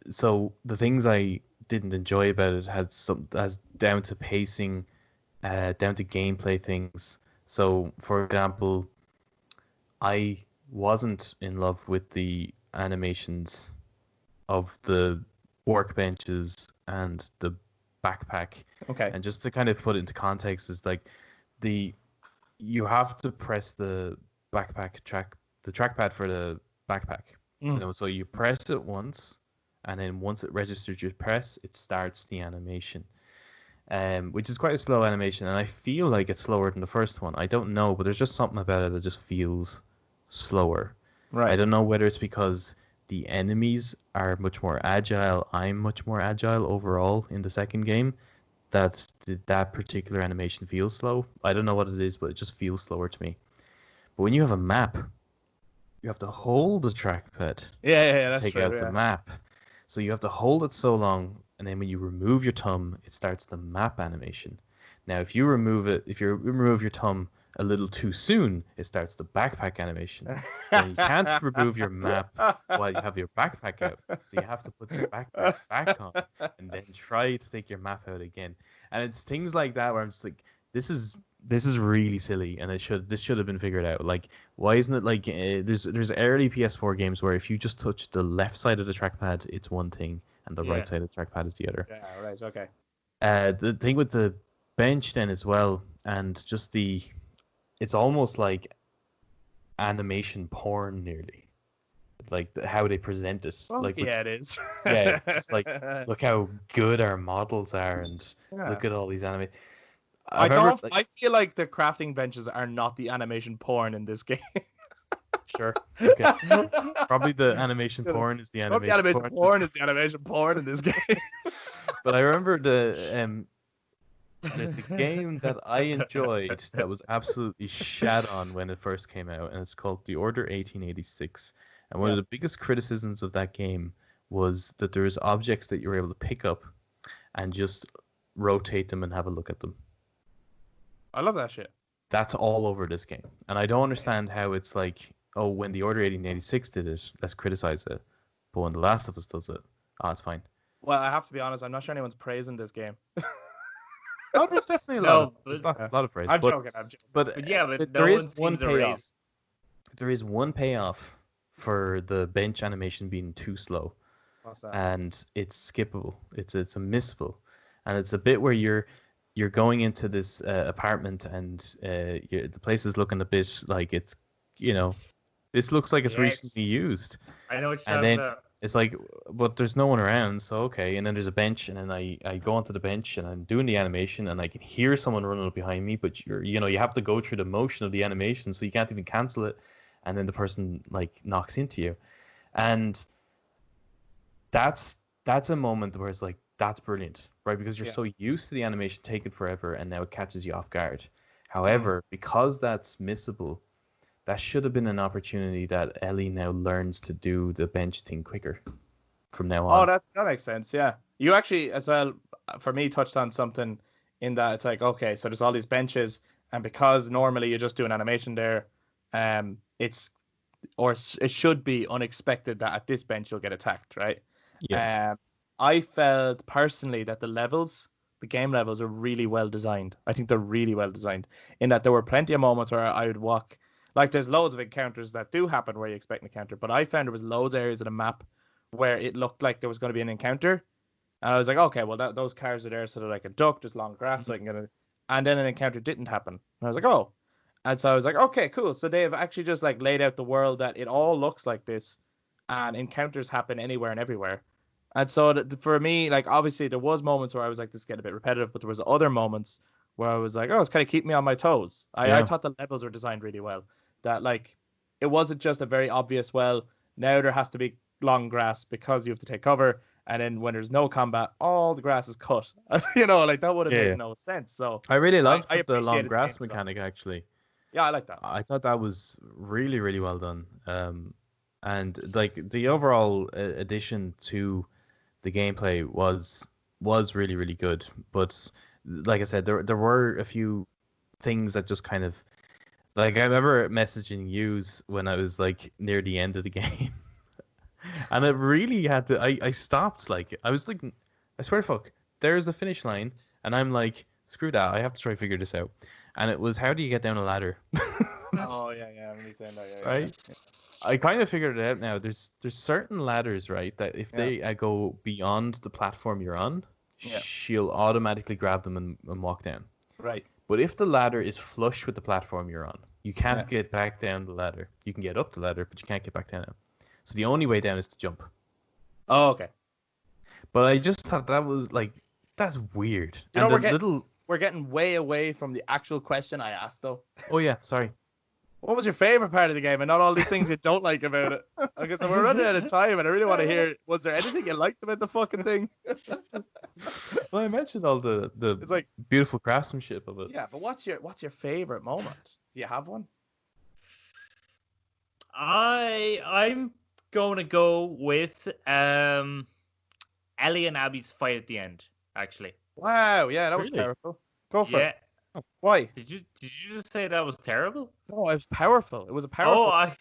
things I didn't enjoy about it has down to pacing, down to gameplay things. So, for example, I wasn't in love with the animations of the workbenches and the backpack. Okay. And just to kind of put it into context, is like you have to press the trackpad for the backpack. So you press it once, and then once it registers your press, it starts the animation. Which is quite a slow animation, and I feel like it's slower than the first one. I don't know, but there's just something about it that just feels slower. Right. I don't know whether it's because the enemies are much more agile, I'm much more agile overall in the second game, that particular animation feels slow. I don't know what it is, but it just feels slower to me. But when you have a map, you have to hold the trackpad Yeah, to that's take true, out yeah. the map. So you have to hold it so long, and then when you remove your thumb, it starts the map animation. Now, if you remove your thumb a little too soon, it starts the backpack animation. Then you can't remove your map while you have your backpack out. So you have to put your backpack back on and then try to take your map out again. And it's things like that where I'm just like, this is really silly, and this should have been figured out. Like, why isn't it like there's early PS4 games where if you just touch the left side of the trackpad, it's one thing, and the right side of the trackpad is the other. Yeah, right, okay. The thing with the bench then as well, and just it's almost like animation porn nearly, like how they present it. Well, like yeah, it is. yeah, it's like look how good our models are, and Yeah. look at all these anime. I feel like the crafting benches are not the animation porn in this game. Sure. Okay. Probably the animation porn is the Not the animation animation porn is the animation porn in this game. But I remember there's a game that I enjoyed that was absolutely shat on when it first came out, and it's called The Order 1886. And one of the biggest criticisms of that game was that there's objects that you were able to pick up and just rotate them and have a look at them. I love that shit. That's all over this game. And I don't understand how it's like, oh, when the Order 1886 did it, let's criticize it. But when The Last of Us does it, it's fine. Well, I have to be honest, I'm not sure anyone's praising this game. No, there's definitely No, there's not a lot of praise. I'm but, joking. But yeah, but no there one is one seems to payoff. raise. There is one payoff for the bench animation being too slow. What's that? And it's skippable. It's a missable. And it's a bit where you're going into this apartment and the place is looking a bit like it's, this looks like it's recently used. I know what you're And talking then about. it's like, but there's no one around, so okay. And then there's a bench, and then I go onto the bench and I'm doing the animation, and I can hear someone running up behind me, but you have to go through the motion of the animation, so you can't even cancel it. And then the person like knocks into you, and that's a moment where it's like, that's brilliant, right? Because you're so used to the animation taking forever, and now it catches you off guard. However, because that's missable, that should have been an opportunity that Ellie now learns to do the bench thing quicker from now on. Oh, that makes sense. Yeah, you actually as well, for me, touched on something in that it's like, okay, so there's all these benches, and because normally you just do an animation there, it should be unexpected that at this bench you'll get attacked, right? Yeah. I felt personally that the game levels are really well designed. I think they're really well designed in that there were plenty of moments where I would walk, like there's loads of encounters that do happen where you expect an encounter, but I found there was loads of areas of the map where it looked like there was going to be an encounter, and I was like, okay, well those cars are there so that I can duck, there's long grass so I can get it, and then an encounter didn't happen, and I was like, oh. And so I was like, okay, cool. So they've actually just like laid out the world that it all looks like this, and encounters happen anywhere and everywhere. And so for me, like obviously there was moments where I was like, this is getting a bit repetitive, but there was other moments where I was like, oh, it's kind of keep me on my toes. I thought the levels were designed really well. That like it wasn't just a very obvious, well, now there has to be long grass because you have to take cover, and then when there's no combat, all the grass is cut. Like that would have made no sense. So I really liked the long appreciated grass the game, mechanic actually. Yeah, I like that. I thought that was really, really well done. And like the overall addition to the gameplay was really, really good. But like I said, there were a few things that just kind of, like I remember messaging yous when I was like near the end of the game, and it really had to. I stopped. Like I was like, I swear to fuck, there's the finish line, and I'm like, screw that. I have to try to figure this out. And it was, how do you get down a ladder? Oh yeah, I remember you saying that. Yeah, right. Yeah. I kind of figured it out now. There's certain ladders, right, that if they go beyond the platform you're on, she'll automatically grab them and walk down. Right. But if the ladder is flush with the platform you're on, you can't get back down the ladder. You can get up the ladder, but you can't get back down. So the only way down is to jump. Oh, okay. But I just thought that was like, that's weird. You and know, we're getting way away from the actual question I asked, though. Oh yeah, sorry. What was your favorite part of the game, and not all these things you don't like about it? Because we're running out of time, and I really want to hear. Was there anything you liked about the fucking thing? Well, I mentioned all the It's like beautiful craftsmanship of it. Yeah, but what's your favorite moment? Do you have one? I'm going to go with Ellie and Abby's fight at the end. Actually. Wow. Yeah, that was Really? powerful. Go for it. Yeah. Why? Did you just say that was terrible? No, it was powerful. It was a powerful. Oh,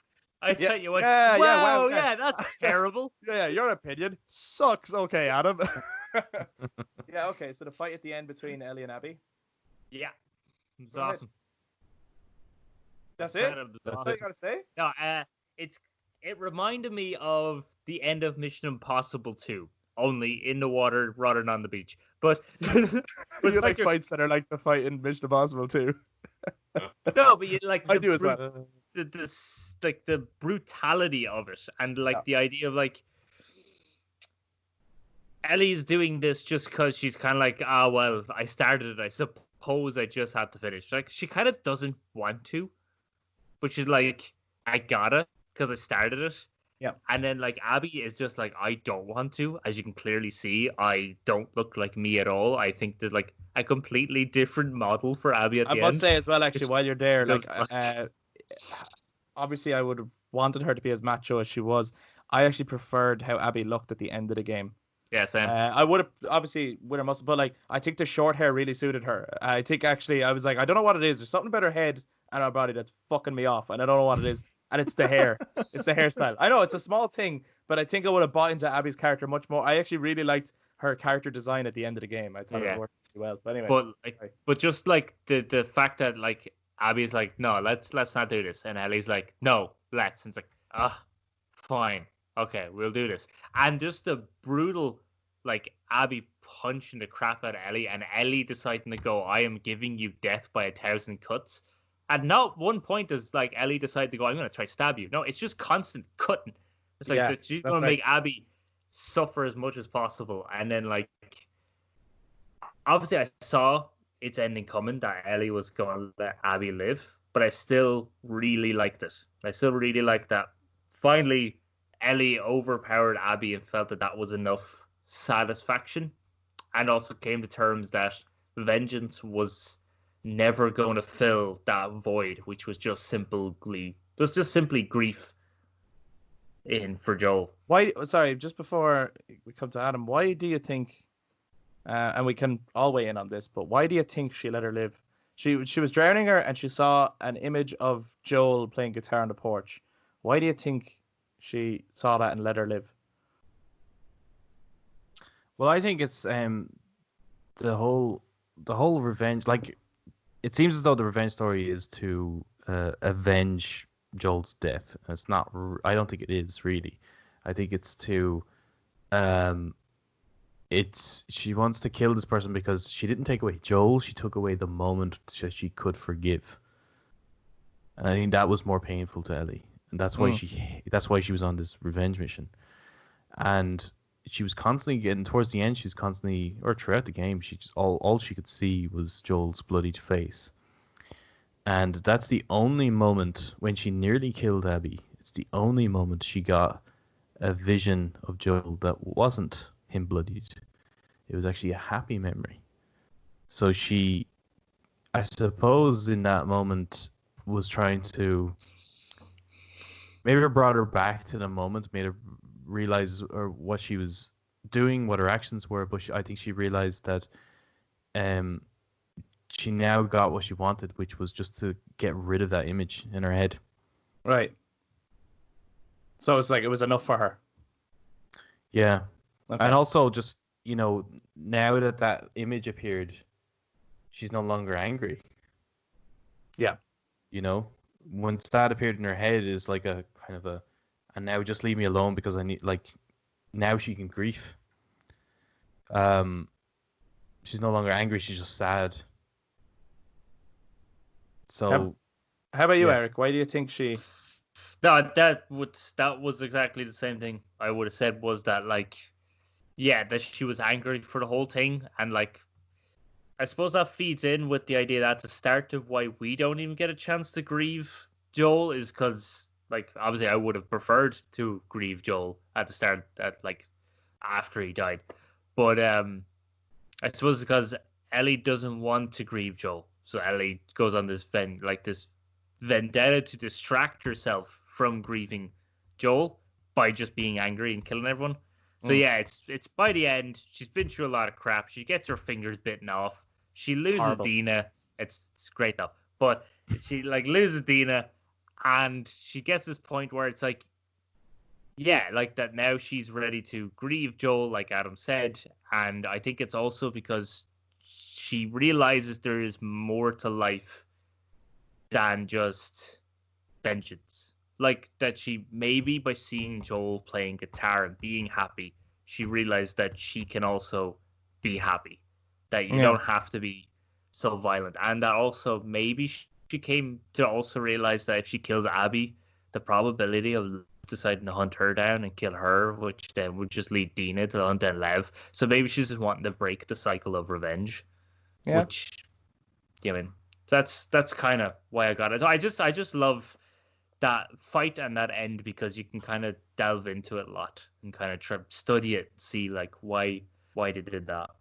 I thought you went. Yeah, wow, wow, yeah, that's terrible. Yeah, your opinion sucks. Okay, Adam. Yeah, okay. So the fight at the end between Ellie and Abby. Yeah, it's Go ahead. awesome. That's it. That's all you gotta say. No, it reminded me of the end of Mission Impossible 2, only in the water rather than on the beach. But You like fights that are like the fight in Mission Impossible too. no, but you like I do as well. the brutality of it, and like the idea of like Ellie's doing this just because she's kind of like, well, I started it, I suppose I just had to finish. Like she kind of doesn't want to, but she's like, I gotta because I started it. Yeah. And then like Abby is just like, I don't want to. As you can clearly see, I don't look like me at all. I think there's like a completely different model for Abby at the end. I must say as well, actually, It's while you're there, like, just obviously I would have wanted her to be as macho as she was. I actually preferred how Abby looked at the end of the game. Yeah, same. I would have obviously with her muscle, but like I think the short hair really suited her. I think actually I was like, I don't know what it is. There's something about her head and her body that's fucking me off, and I don't know what it is. And it's the hair. It's the hairstyle. I know it's a small thing, but I think I would have bought into Abby's character much more. I actually really liked her character design at the end of the game. I thought it Yeah. worked really well. But anyway, But like, sorry. but just like the fact that like Abby's like, no, let's not do this, and Ellie's like, no, let's. And it's like, fine, okay, we'll do this. And just the brutal, like Abby punching the crap out of Ellie, and Ellie deciding to go, I am giving you death by 1,000 cuts. At not one point does like Ellie decide to go, I'm gonna try stab you. No, it's just constant cutting. It's like Yeah, she's that's gonna right. make Abby suffer as much as possible, and then like obviously I saw its ending coming that Ellie was going to let Abby live, but I still really liked it. I still really liked that. Finally, Ellie overpowered Abby and felt that that was enough satisfaction, and also came to terms that vengeance was never going to fill that void, which was just simply grief in for Joel. Why? Sorry, just before we come to Adam, why do you think? And we can all weigh in on this, but why do you think she let her live? She was drowning her, and she saw an image of Joel playing guitar on the porch. Why do you think she saw that and let her live? Well, I think it's the whole revenge. Like, it seems as though the revenge story is to avenge Joel's death. And it's not. I don't think it is really. I think it's to she wants to kill this person because she didn't take away Joel. She took away the moment that she could forgive. And I think that was more painful to Ellie, and that's why she was on this revenge mission. And she was constantly getting towards the end. She's constantly, or throughout the game, she just all she could see was Joel's bloodied face. And that's the only moment when she nearly killed Abby. It's the only moment she got a vision of Joel that wasn't him bloodied. It was actually a happy memory. So she, I suppose, in that moment was trying to maybe it brought her back to the moment, made her realize or what she was doing, what her actions were. But I think she realized that she now got what she wanted, which was just to get rid of that image in her head. Right. So it's like it was enough for her. Yeah. Okay. And also just, now that that image appeared, she's no longer angry. Yeah. When that appeared in her head is like a kind of a, and now just leave me alone because I need, like, now she can grieve. She's no longer angry, she's just sad. So How about you, yeah. Eric? Why do you think she? No, that was exactly the same thing I would have said, was that like, yeah, that she was angry for the whole thing, and like, I suppose that feeds in with the idea that the start of why we don't even get a chance to grieve Joel is because, like, obviously I would have preferred to grieve Joel at the start, like after he died, but I suppose because Ellie doesn't want to grieve Joel, so Ellie goes on this vendetta to distract herself from grieving Joel by just being angry and killing everyone. So yeah, it's by the end, she's been through a lot of crap. She gets her fingers bitten off. She loses Horrible. Dina. It's great though. But she like loses Dina, and she gets this point where it's like, yeah, like that now she's ready to grieve Joel, like Adam said. And I think it's also because she realizes there is more to life than just vengeance. Like that she maybe by seeing Joel playing guitar and being happy, she realized that she can also be happy. That you don't have to be so violent. And that also maybe she came to also realize that if she kills Abby, the probability of deciding to hunt her down and kill her, which then would just lead Dina to hunt down Lev. So maybe she's just wanting to break the cycle of revenge. Yeah. Which, I mean, that's kind of why I got it. So I just love that fight and that end because you can kind of delve into it a lot and kind of try study it, see like why they did that.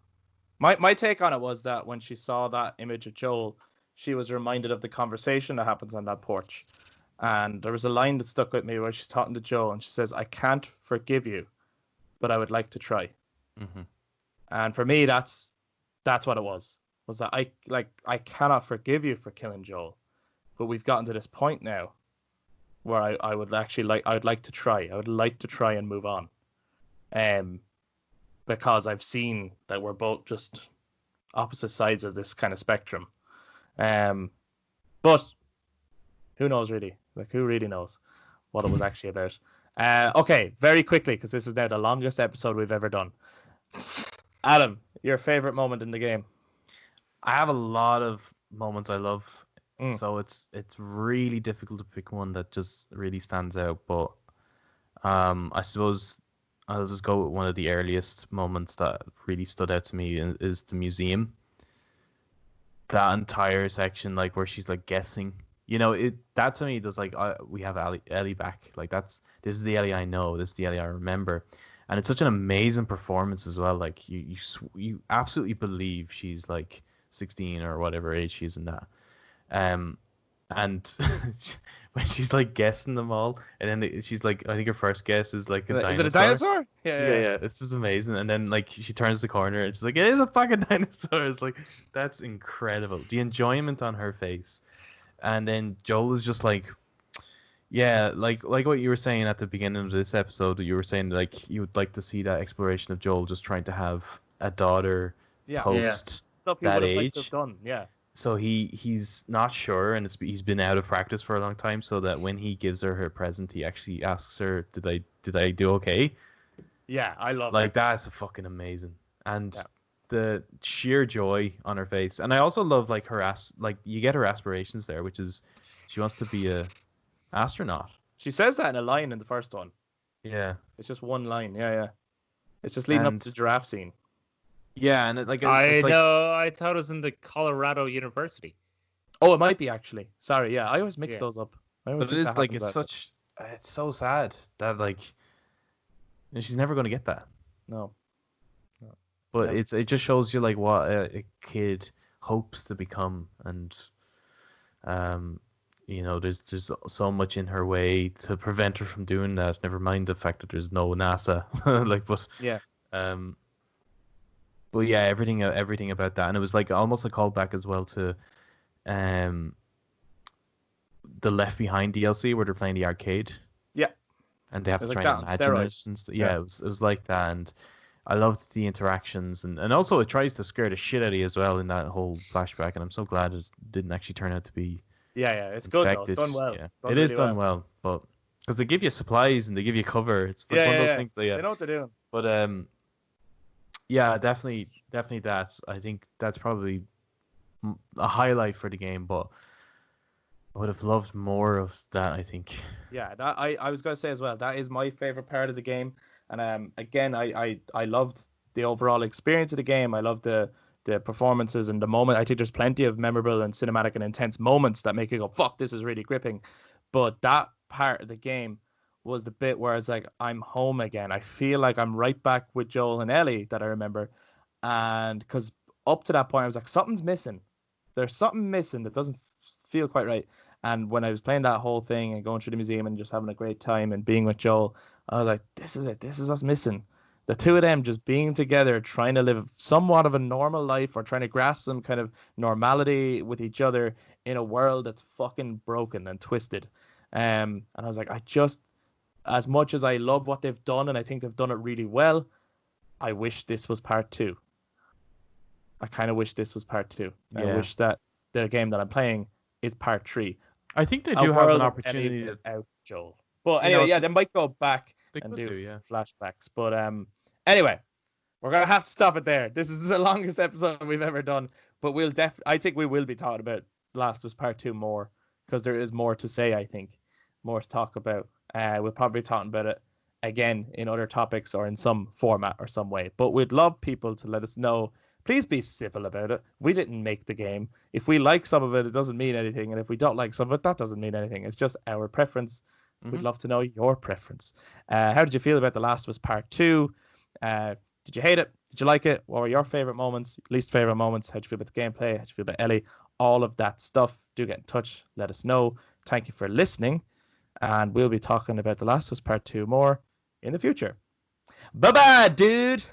My take on it was that when she saw that image of Joel, she was reminded of the conversation that happens on that porch. And there was a line that stuck with me where she's talking to Joel and she says, I can't forgive you, but I would like to try. Mm-hmm. And for me, that's what it was. Was that I cannot forgive you for killing Joel, but we've gotten to this point now where I would actually I would like to try. I would like to try and move on. Because I've seen that we're both just opposite sides of this kind of spectrum. But who knows really? Like, who really knows what it was actually about? Okay, very quickly, because this is now the longest episode we've ever done. Adam, your favorite moment in the game? I have a lot of moments I love, Mm. so it's really difficult to pick one that just really stands out. But I suppose I'll just go with one of the earliest moments that really stood out to me is the museum. That entire section, like where she's like guessing, that to me does like we have Ellie back. Like this is the Ellie I know, this is the Ellie I remember, and it's such an amazing performance as well. Like you absolutely believe she's like 16 or whatever age she is in that. And when she's like guessing them all, and then she's like, I think her first guess is like a dinosaur. Is it a dinosaur? Yeah. This is amazing. And then like she turns the corner and she's like, it is a fucking dinosaur. It's like, that's incredible. The enjoyment on her face. And then Joel is just like, yeah, like what you were saying at the beginning of this episode. You were saying like you would like to see that exploration of Joel just trying to have a daughter post that age. Yeah. So he's not sure, and he's been out of practice for a long time. So that when he gives her present, he actually asks her, "Did I do okay?" Yeah, I love like that's fucking amazing, and the sheer joy on her face. And I also love like you get her aspirations there, which is she wants to be a astronaut. She says that in a line in the first one. Yeah, it's just one line. Yeah. It's just leading up to the giraffe scene. Yeah, and I know. I thought it was in the Colorado University. Oh, it might be actually. Sorry, yeah. I always mix those up. But it is like it's so sad that like, she's never gonna get that. No. But it just shows you like what a kid hopes to become, and there's so much in her way to prevent her from doing that. Never mind the fact that there's no NASA. But yeah, everything about that, and it was like almost a callback as well to the Left Behind DLC where they're playing the arcade. Yeah. And they have to try and imagine it and stuff. Yeah, it was like that, and I loved the interactions, and also it tries to scare the shit out of you as well in that whole flashback, and I'm so glad it didn't actually turn out to be. Yeah, it's good though. It's done well. Yeah. It is done well, but because they give you supplies and they give you cover, it's like one of those things that they know what they're doing. But yeah, definitely that. I think that's probably a highlight for the game, but I would have loved more of that, I think. Yeah, that I was going to say as well, that is my favorite part of the game. And again, I loved the overall experience of the game. I loved the performances and the moment. I think there's plenty of memorable and cinematic and intense moments that make you go, fuck, this is really gripping. But that part of the game was the bit where it's like, I'm home again. I feel like I'm right back with Joel and Ellie that I remember. And because up to that point, I was like, something's missing. There's something missing that doesn't feel quite right. And when I was playing that whole thing and going through the museum and just having a great time and being with Joel, I was like, this is it. This is what's missing. The two of them just being together, trying to live somewhat of a normal life or trying to grasp some kind of normality with each other in a world that's fucking broken and twisted. And I was like, as much as I love what they've done, and I think they've done it really well, I wish this was part 2. I kind of wish this was part 2. Yeah. I wish that the game that I'm playing is part 3. I think they do have an opportunity to out Joel. But anyway, they might go back and do flashbacks. But anyway, we're gonna have to stop it there. This is the longest episode we've ever done. But I think we will be talking about Last of Us Part 2 more, because there is more to say. I think more to talk about. We'll probably be talking about it again in other topics or in some format or some way. But we'd love people to let us know. Please be civil about it. We didn't make the game. If we like some of it, it doesn't mean anything. And if we don't like some of it, that doesn't mean anything. It's just our preference. Mm-hmm. We'd love to know your preference. How did you feel about The Last of Us Part 2? Did you hate it? Did you like it? What were your favorite moments, least favorite moments? How'd you feel about the gameplay? How'd you feel about Ellie? All of that stuff. Do get in touch. Let us know. Thank you for listening. And we'll be talking about The Last of Us Part 2 more in the future. Bye-bye, dude.